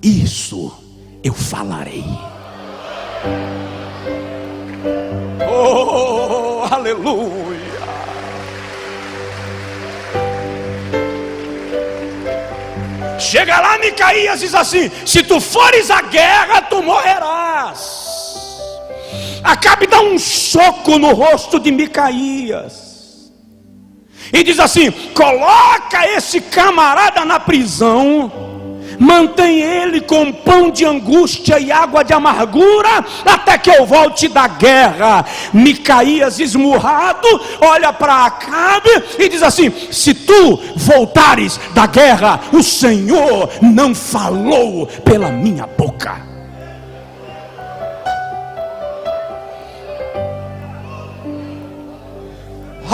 isso eu falarei. Oh, aleluia. Chega lá, Micaías diz assim: se tu fores à guerra, tu morrerás. Acabe dá um soco no rosto de Micaías e diz assim: coloca esse camarada na prisão, mantém ele com pão de angústia e água de amargura, até que eu volte da guerra. Micaías, esmurrado, olha para Acabe e diz assim: se tu voltares da guerra, o Senhor não falou pela minha boca.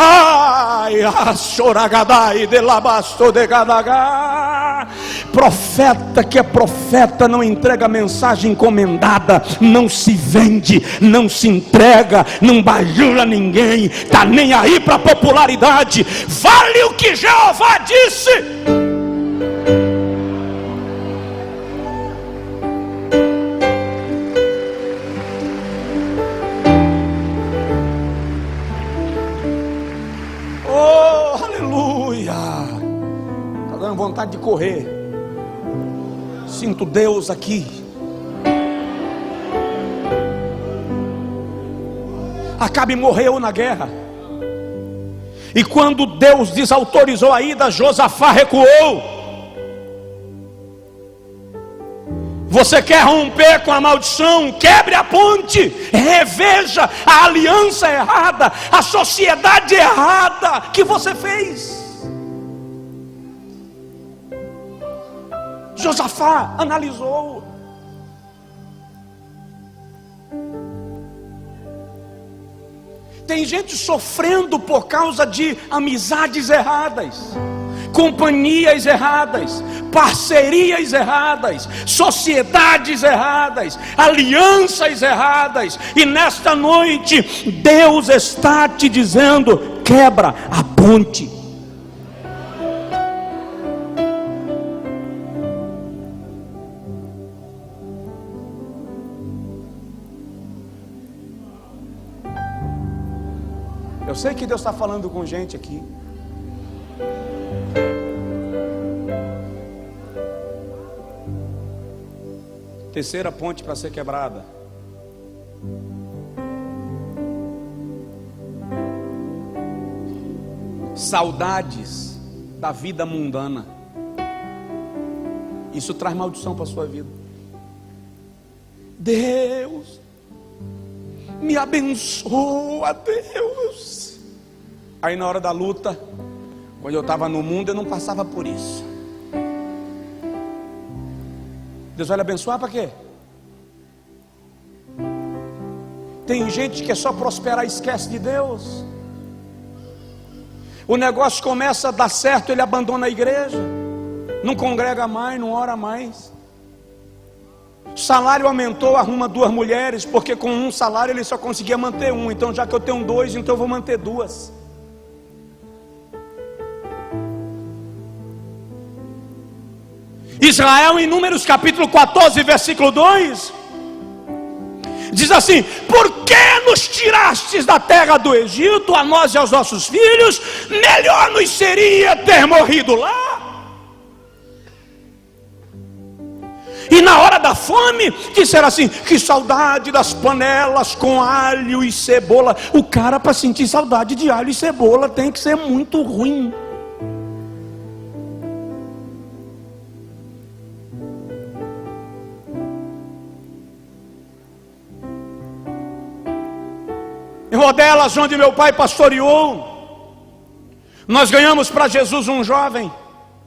Ai, a choragadai de labasto de gadagá. Profeta que é profeta não entrega mensagem encomendada, não se vende, não se entrega, não bajula ninguém, tá nem aí para popularidade. Vale o que Jeová disse. Oh, aleluia. Tá dando vontade de correr. Sinto Deus aqui. Acabe morreu na guerra. E quando Deus desautorizou a ida, Josafá recuou. Você quer romper com a maldição? Quebre a ponte. Reveja a aliança errada, a sociedade errada que você fez. Josafá analisou. Tem gente sofrendo por causa de amizades erradas, companhias erradas, parcerias erradas, sociedades erradas, alianças erradas. E nesta noite Deus está te dizendo: quebra a ponte. Eu sei que Deus está falando com gente aqui. Terceira ponte para ser quebrada. Saudades da vida mundana. Isso traz maldição para a sua vida. Deus me abençoa, Deus. Aí na hora da luta, quando eu estava no mundo, eu não passava por isso. Deus vai lhe abençoar para quê? Tem gente que é só prosperar e esquece de Deus. O negócio começa a dar certo, ele abandona a igreja, não congrega mais, não ora mais. O salário aumentou, arruma duas mulheres, porque com um salário ele só conseguia manter um. Então já que eu tenho dois, então eu vou manter duas. Israel, em Números capítulo 14, versículo 2, diz assim: por que nos tirastes da terra do Egito, a nós e aos nossos filhos? Melhor nos seria ter morrido lá. E na hora da fome, disseram assim: que saudade das panelas com alho e cebola. O cara, para sentir saudade de alho e cebola, tem que ser muito ruim. Em Rodelas, onde meu pai pastoreou, nós ganhamos para Jesus um jovem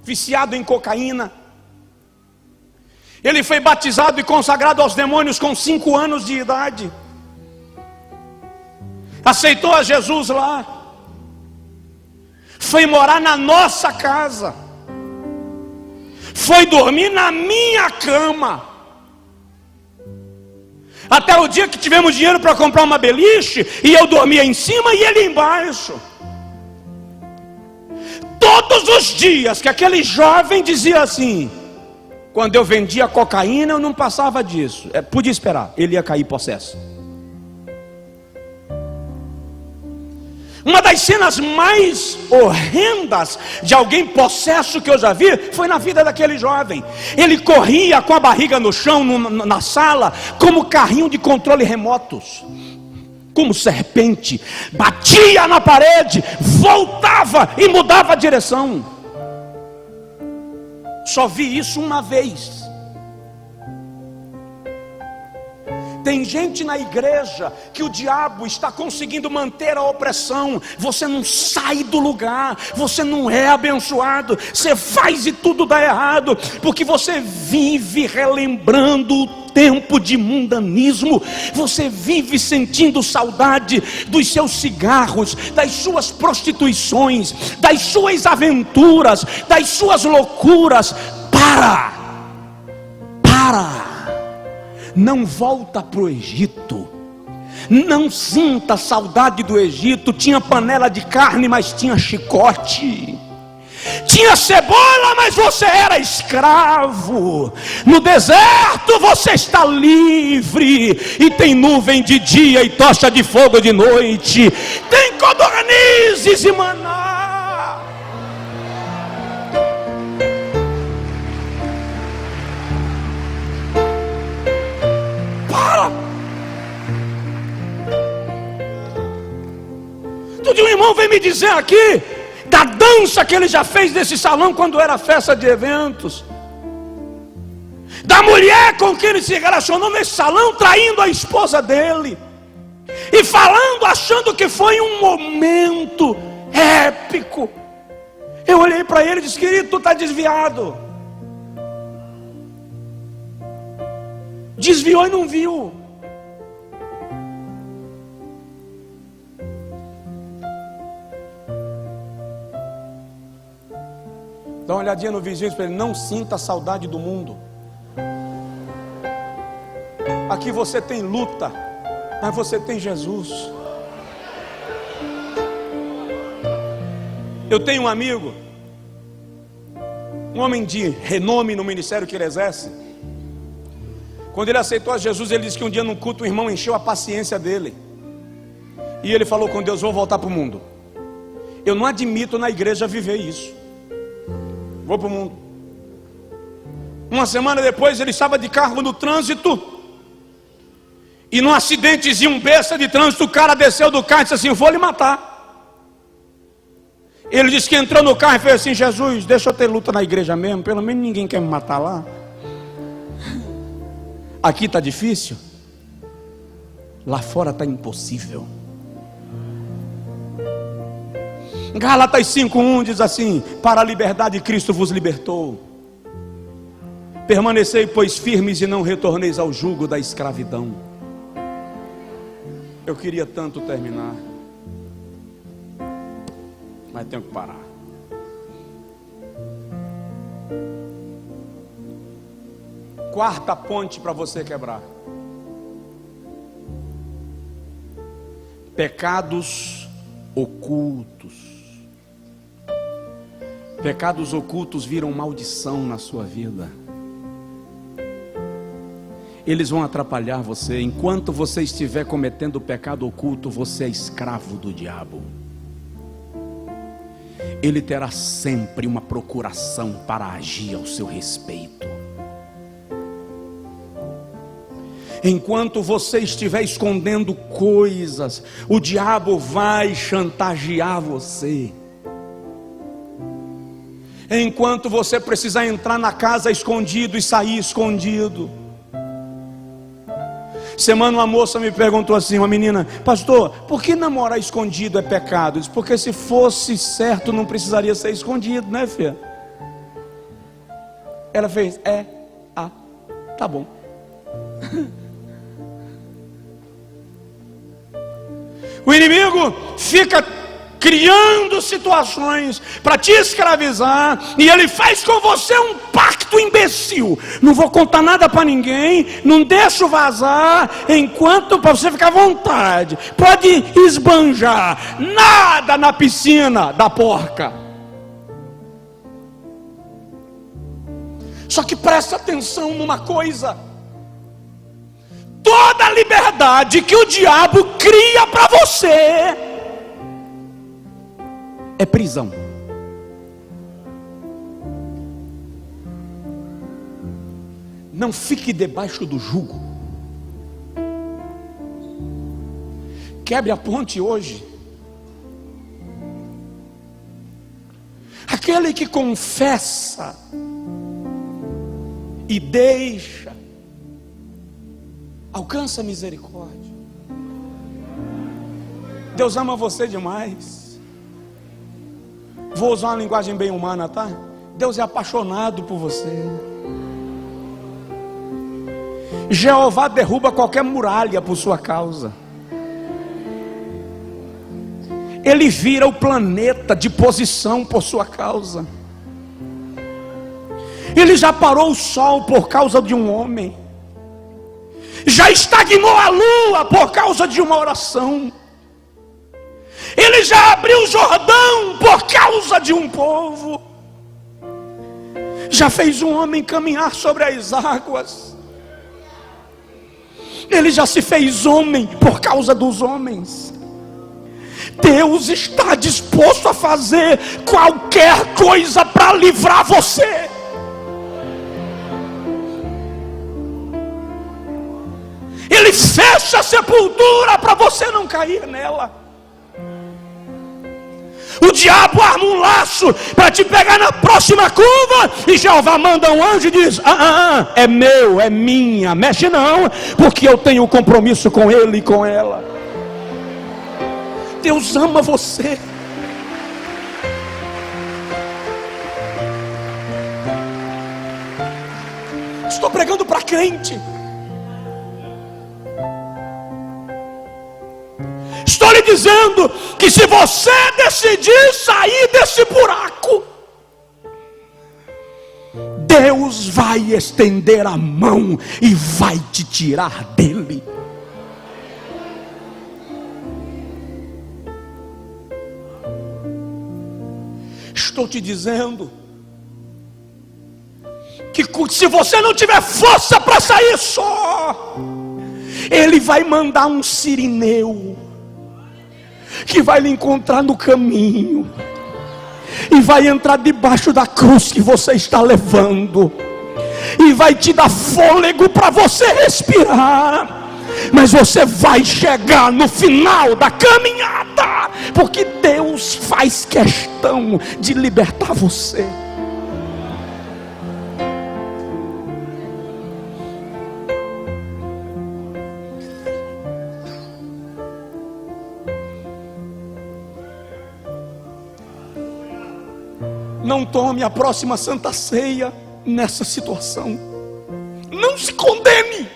viciado em cocaína. Ele foi batizado e consagrado aos demônios com 5 anos de idade. Aceitou a Jesus lá. Foi morar na nossa casa. Foi dormir na minha cama. Até o dia que tivemos dinheiro para comprar uma beliche, e eu dormia em cima e ele embaixo. Todos os dias que aquele jovem dizia assim: quando eu vendia cocaína eu não passava disso, podia esperar, ele ia cair possesso. Uma das cenas mais horrendas de alguém possesso que eu já vi foi na vida daquele jovem. Ele corria com a barriga no chão, na sala, como carrinho de controle remotos, como serpente, batia na parede, voltava e mudava a direção. Só vi isso uma vez. Tem gente na igreja que o diabo está conseguindo manter a opressão. Você não sai do lugar, você não é abençoado, você faz e tudo dá errado, porque você vive relembrando o tempo de mundanismo. Você vive sentindo saudade dos seus cigarros, das suas prostituições, das suas aventuras, das suas loucuras. Para! Não volta para o Egito. Não sinta saudade do Egito. Tinha panela de carne, mas tinha chicote. Tinha cebola, mas você era escravo. No deserto você está livre. E tem nuvem de dia e tocha de fogo de noite. Tem codornizes e maná. Tudo de um irmão vem me dizer aqui da dança que ele já fez nesse salão quando era festa de eventos, da mulher com quem ele se relacionou nesse salão, traindo a esposa dele, e falando, achando que foi um momento épico. Eu olhei para ele e disse: querido, tu está desviado. Desviou e não viu. Dá uma olhadinha no vizinho para ele: não sinta a saudade do mundo. Aqui você tem luta, mas você tem Jesus. Eu tenho um amigo, um homem de renome no ministério que ele exerce. Quando ele aceitou a Jesus, ele disse que um dia num culto o irmão encheu a paciência dele, e ele falou com Deus: vou voltar para o mundo. Eu não admito na igreja viver isso. Vou para o mundo. Uma semana depois ele estava de carro no trânsito, e num acidentezinho, um besta de trânsito, o cara desceu do carro e disse assim: vou lhe matar. Ele disse que entrou no carro e fez assim: Jesus, deixa eu ter luta na igreja mesmo, pelo menos ninguém quer me matar lá. Aqui está difícil, lá fora está impossível. Gálatas 5:1 diz assim: para a liberdade Cristo vos libertou. Permanecei, pois, firmes e não retorneis ao jugo da escravidão. Eu queria tanto terminar, mas tenho que parar. Quarta ponte para você quebrar: pecados ocultos. Pecados ocultos viram maldição na sua vida. Eles vão atrapalhar você. Enquanto você estiver cometendo pecado oculto, você é escravo do diabo. Ele terá sempre uma procuração para agir ao seu respeito. Enquanto você estiver escondendo coisas, o diabo vai chantagear você. Enquanto você precisar entrar na casa escondido e sair escondido. Semana uma moça me perguntou assim, uma menina: pastor, por que namorar escondido é pecado? Eu disse: porque se fosse certo não precisaria ser escondido, né, filha? Ela fez: tá bom. O inimigo fica criando situações para te escravizar, e ele faz com você um pacto imbecil. Não vou contar nada para ninguém, não deixo vazar, enquanto para você ficar à vontade, pode esbanjar, nada na piscina da porca. Só que presta atenção numa coisa: toda a liberdade que o diabo cria para você é prisão. Não fique debaixo do jugo. Quebre a ponte hoje. Aquele que confessa e deixa, alcança misericórdia. Deus ama você demais. Vou usar uma linguagem bem humana, tá? Deus é apaixonado por você. Jeová derruba qualquer muralha por sua causa. Ele vira o planeta de posição por sua causa. Ele já parou o sol por causa de um homem. Já estagnou a lua por causa de uma oração. Ele já abriu o Jordão por causa de um povo. Já fez um homem caminhar sobre as águas. Ele já se fez homem por causa dos homens. Deus está disposto a fazer qualquer coisa para livrar você. Ele fecha a sepultura para você não cair nela. O diabo arma um laço para te pegar na próxima curva, e Jeová manda um anjo e diz: é meu, é minha, mexe não, porque eu tenho um compromisso com ele e com ela. Deus ama você. Estou pregando para crente. Estou lhe dizendo que se você decidir sair desse buraco, Deus vai estender a mão e vai te tirar dele. Estou te dizendo que se você não tiver força para sair só, Ele vai mandar um sirineu que vai lhe encontrar no caminho e vai entrar debaixo da cruz que você está levando e vai te dar fôlego para você respirar. Mas você vai chegar no final da caminhada, porque Deus faz questão de libertar você. Não tome a próxima Santa Ceia nessa situação. Não se condene.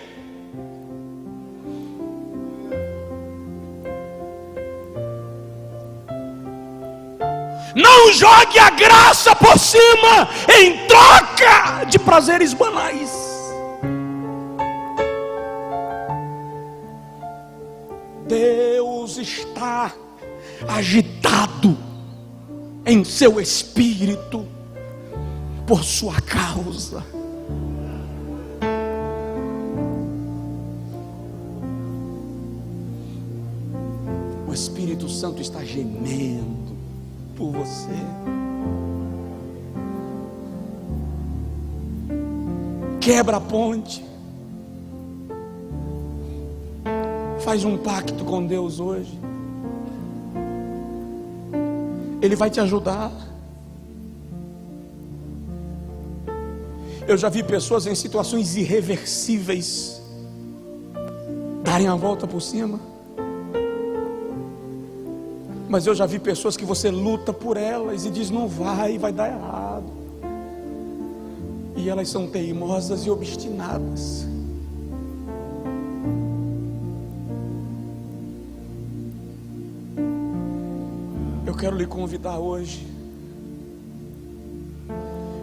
Não jogue a graça por cima em troca de prazeres banais. Deus está agitado em seu espírito por sua causa. O Espírito Santo está gemendo por você. Quebra a ponte. Faz um pacto com Deus hoje. Ele vai te ajudar. Eu já vi pessoas em situações irreversíveis darem a volta por cima. Mas eu já vi pessoas que você luta por elas e diz: não vai dar errado. E elas são teimosas e obstinadas. Eu quero lhe convidar hoje.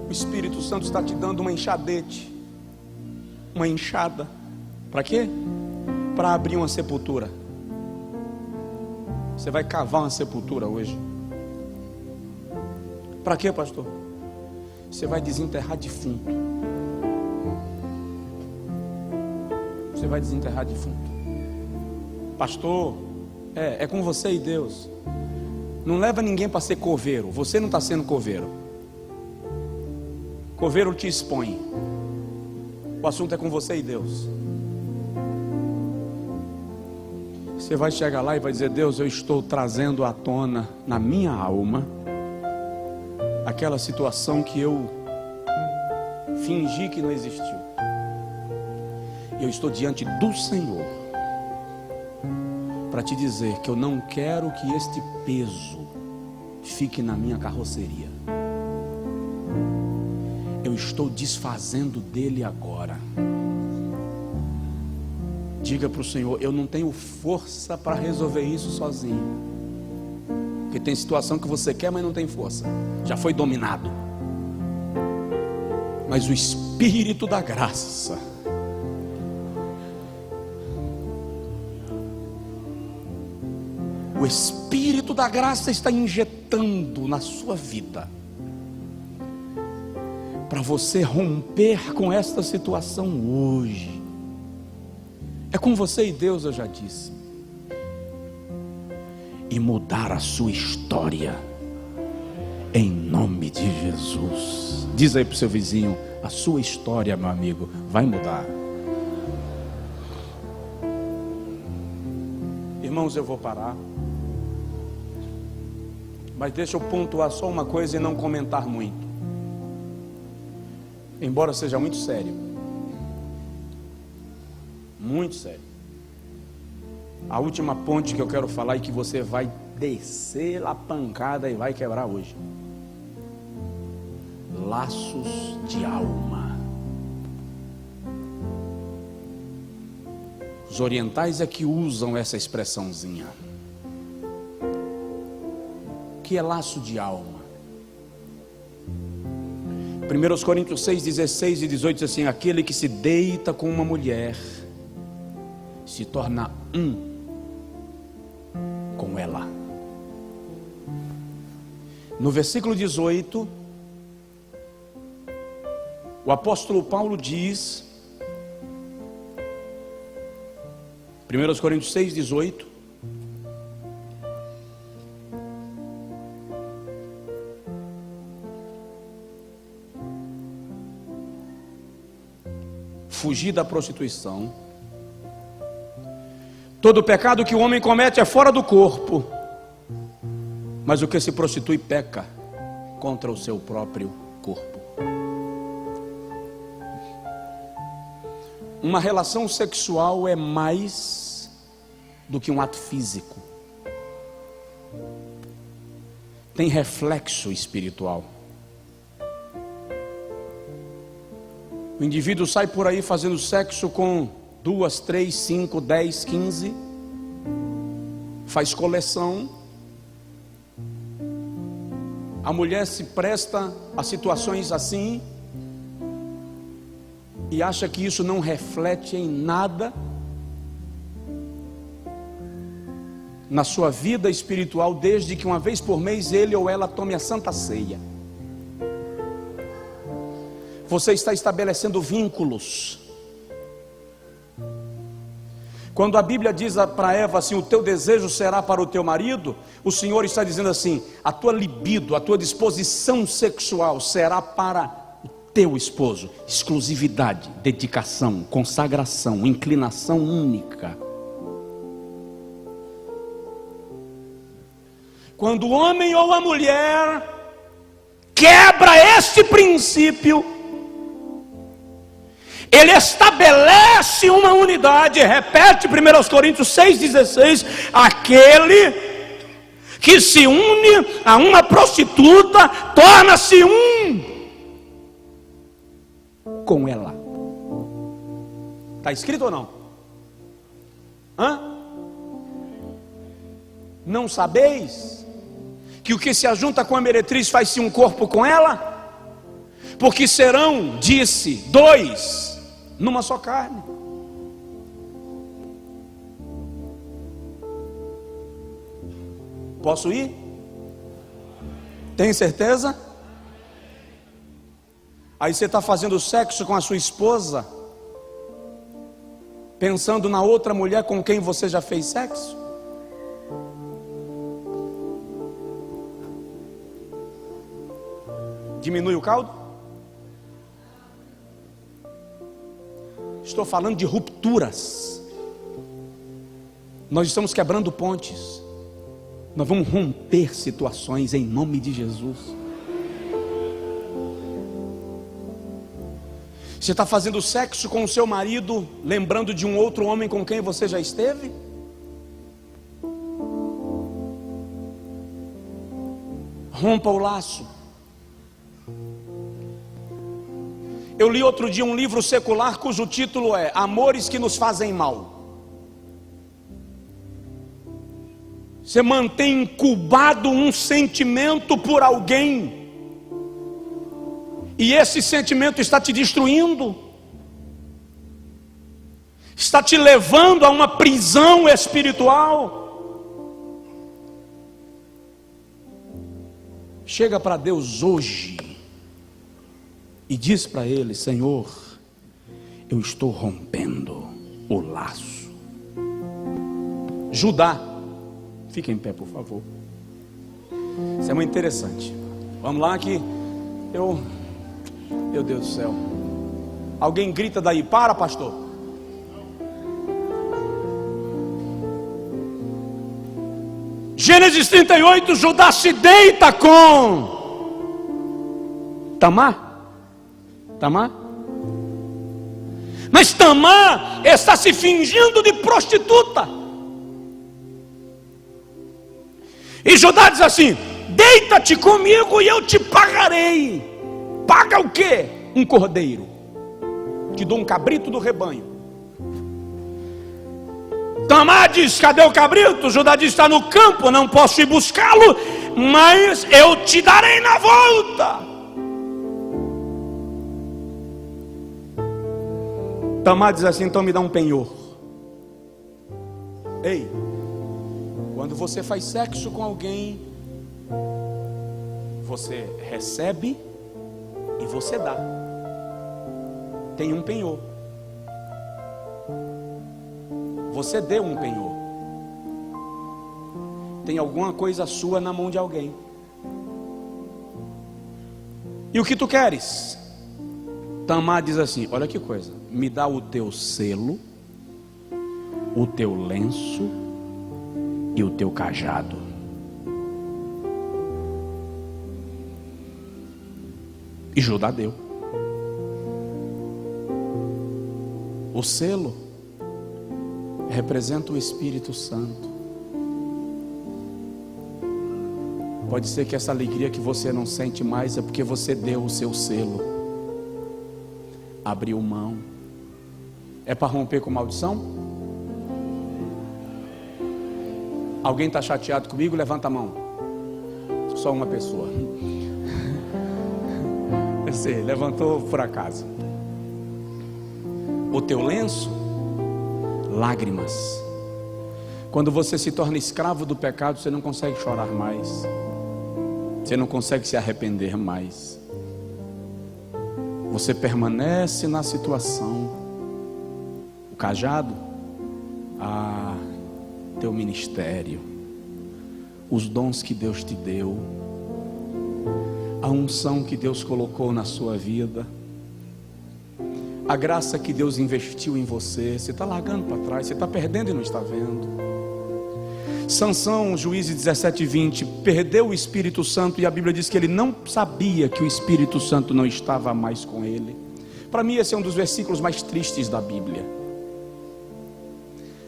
O Espírito Santo está te dando uma enxadete, uma enxada. Para quê? Para abrir uma sepultura. Você vai cavar uma sepultura hoje. Para quê, pastor? Você vai desenterrar defunto. Você vai desenterrar defunto. Pastor, é com você e Deus. Não leva ninguém para ser coveiro. Você não está sendo coveiro. Coveiro te expõe. O assunto é com você e Deus. Você vai chegar lá e vai dizer: Deus, eu estou trazendo à tona na minha alma aquela situação que eu fingi que não existiu. Eu estou diante do Senhor para te dizer que eu não quero que este peso fique na minha carroceria. Eu estou desfazendo dele agora. Diga para o Senhor: eu não tenho força para resolver isso sozinho. Porque tem situação que você quer, mas não tem força. Já foi dominado. Mas o Espírito da graça o Espírito da graça está injetando na sua vida para você romper com esta situação hoje. É com você e Deus, eu já disse. E mudar a sua história em nome de Jesus. Diz aí para o seu vizinho: a sua história, meu amigo, vai mudar. Irmãos, eu vou parar, mas deixa eu pontuar só uma coisa e não comentar muito, embora seja muito sério. Muito sério. A última ponte que eu quero falar e que você vai descer a pancada e vai quebrar hoje: laços de alma. Os orientais é que usam essa expressãozinha. O que é laço de alma? 1 Coríntios 6, 16 e 18 diz assim: aquele que se deita com uma mulher se torna um com ela. No versículo 18, o apóstolo Paulo diz, 1 Coríntios 6, 18: fugir da prostituição. Todo pecado que o homem comete é fora do corpo, mas o que se prostitui peca contra o seu próprio corpo. Uma relação sexual é mais do que um ato físico. Tem reflexo espiritual. O indivíduo sai por aí fazendo sexo com 2, 3, 5, 10, 15, faz coleção. A mulher se presta a situações assim e acha que isso não reflete em nada na sua vida espiritual, desde que uma vez por mês ele ou ela tome a Santa Ceia. Você está estabelecendo vínculos. Quando a Bíblia diz para Eva assim: o teu desejo será para o teu marido, o Senhor está dizendo assim: a tua libido, a tua disposição sexual será para o teu esposo. Exclusividade, dedicação, consagração, inclinação única. Quando o homem ou a mulher quebra este princípio, ele estabelece uma unidade. Repete 1 Coríntios 6,16: aquele que se une a uma prostituta torna-se um com ela. Está escrito ou não? Não sabeis que o que se ajunta com a meretriz faz-se um corpo com ela? Porque serão, disse, dois numa só carne. Posso ir? Tem certeza? Aí você está fazendo sexo com a sua esposa, pensando na outra mulher com quem você já fez sexo? Diminui o caldo? Estou falando de rupturas. Nós estamos quebrando pontes. Nós vamos romper situações em nome de Jesus. Você está fazendo sexo com o seu marido, lembrando de um outro homem com quem você já esteve? Rompa o laço. Eu li outro dia um livro secular cujo título é Amores que nos fazem mal. Você mantém incubado um sentimento por alguém, e esse sentimento está te destruindo, está te levando a uma prisão espiritual. Chega para Deus hoje e diz para Ele: Senhor, eu estou rompendo o laço. Judá, fica em pé, por favor. Isso é muito interessante. Vamos lá que meu Deus do céu. Alguém grita daí: para, pastor. Gênesis 38, Judá se deita com Tamar. Mas Tamar está se fingindo de prostituta. E Judá diz assim: deita-te comigo e eu te pagarei. Paga o quê? Um cordeiro. Te dou um cabrito do rebanho. Tamar diz: cadê o cabrito? Judá diz: está no campo, não posso ir buscá-lo, mas eu te darei na volta. Tamar diz assim: então me dá um penhor. Ei, quando você faz sexo com alguém, você recebe e você dá. Tem um penhor. Você deu um penhor. Tem alguma coisa sua na mão de alguém. E o que tu queres? Tamar diz assim: olha que coisa, me dá o teu selo, o teu lenço e o teu cajado. E Judá deu. O selo representa o Espírito Santo. Pode ser que essa alegria que você não sente mais é porque você deu o seu selo, abriu mão. É para romper com maldição? Alguém está chateado comigo? Levanta a mão. Só uma pessoa. Você levantou por acaso. O teu lenço, lágrimas. Quando você se torna escravo do pecado, você não consegue chorar mais, você não consegue se arrepender mais, você permanece na situação. O cajado, teu ministério, os dons que Deus te deu, a unção que Deus colocou na sua vida, a graça que Deus investiu em você. Você está largando para trás, você está perdendo e não está vendo. Sansão, Juízes 17:20, perdeu o Espírito Santo, e a Bíblia diz que ele não sabia que o Espírito Santo não estava mais com ele. Para mim esse é um dos versículos mais tristes da Bíblia.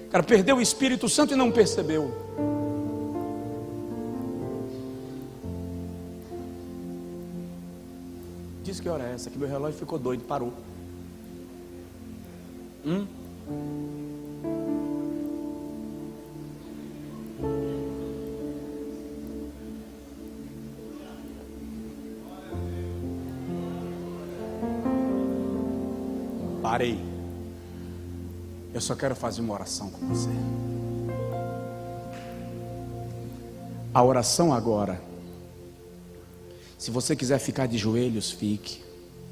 O cara perdeu o Espírito Santo e não percebeu. Diz que hora é essa? Que meu relógio ficou doido, parou. Parei. Eu só quero fazer uma oração com você. A oração agora, se você quiser ficar de joelhos, fique.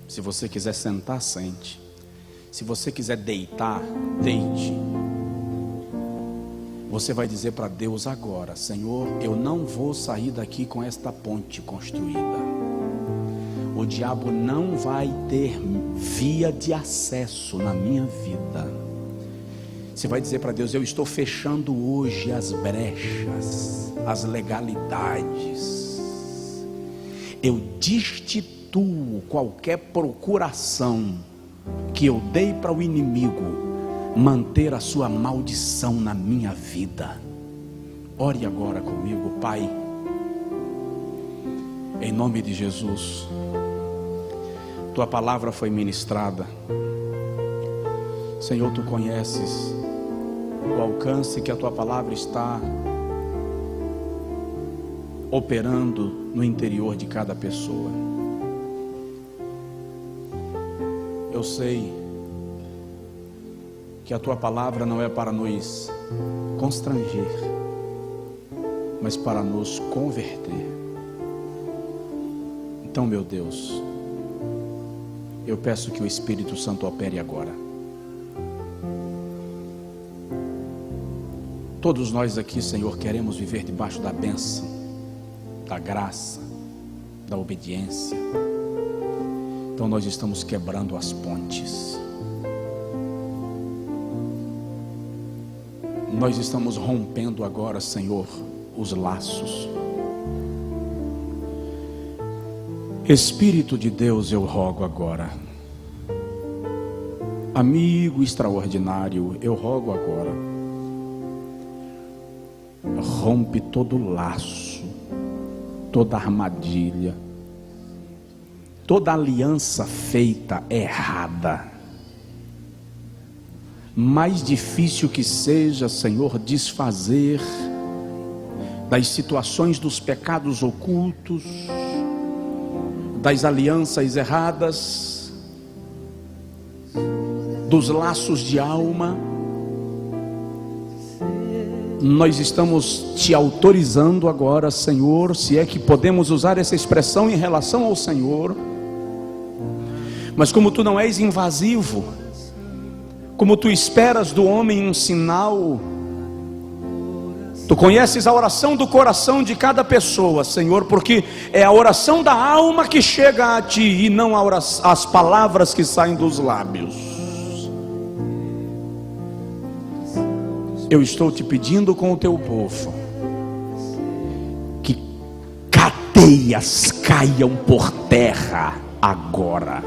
Se você quiser sentar, sente. Se você quiser deitar, deite. Você vai dizer para Deus agora: Senhor, eu não vou sair daqui com esta ponte construída. O diabo não vai ter via de acesso na minha vida. Você vai dizer para Deus: eu estou fechando hoje as brechas, as legalidades. Eu destituo qualquer procuração que eu dei para o inimigo manter a sua maldição na minha vida. Ore agora comigo. Pai, em nome de Jesus, tua palavra foi ministrada. Senhor, tu conheces o alcance que a tua palavra está operando no interior de cada pessoa. Eu sei que a tua palavra não é para nos constranger, mas para nos converter. Então, meu Deus, eu peço que o Espírito Santo opere agora. Todos nós aqui, Senhor, queremos viver debaixo da bênção, da graça, da obediência. Então nós estamos quebrando as pontes. Nós estamos rompendo agora, Senhor, os laços. Espírito de Deus, eu rogo agora. Amigo extraordinário, eu rogo agora. Rompe todo laço, toda armadilha, toda aliança feita errada. Mais difícil que seja, Senhor, desfazer das situações dos pecados ocultos, das alianças erradas, dos laços de alma. Nós estamos te autorizando agora, Senhor, se é que podemos usar essa expressão em relação ao Senhor, mas como tu não és invasivo, como tu esperas do homem um sinal, tu conheces a oração do coração de cada pessoa, Senhor, porque é a oração da alma que chega a ti e não as palavras que saem dos lábios. Eu estou te pedindo com o teu povo que cadeias caiam por terra agora.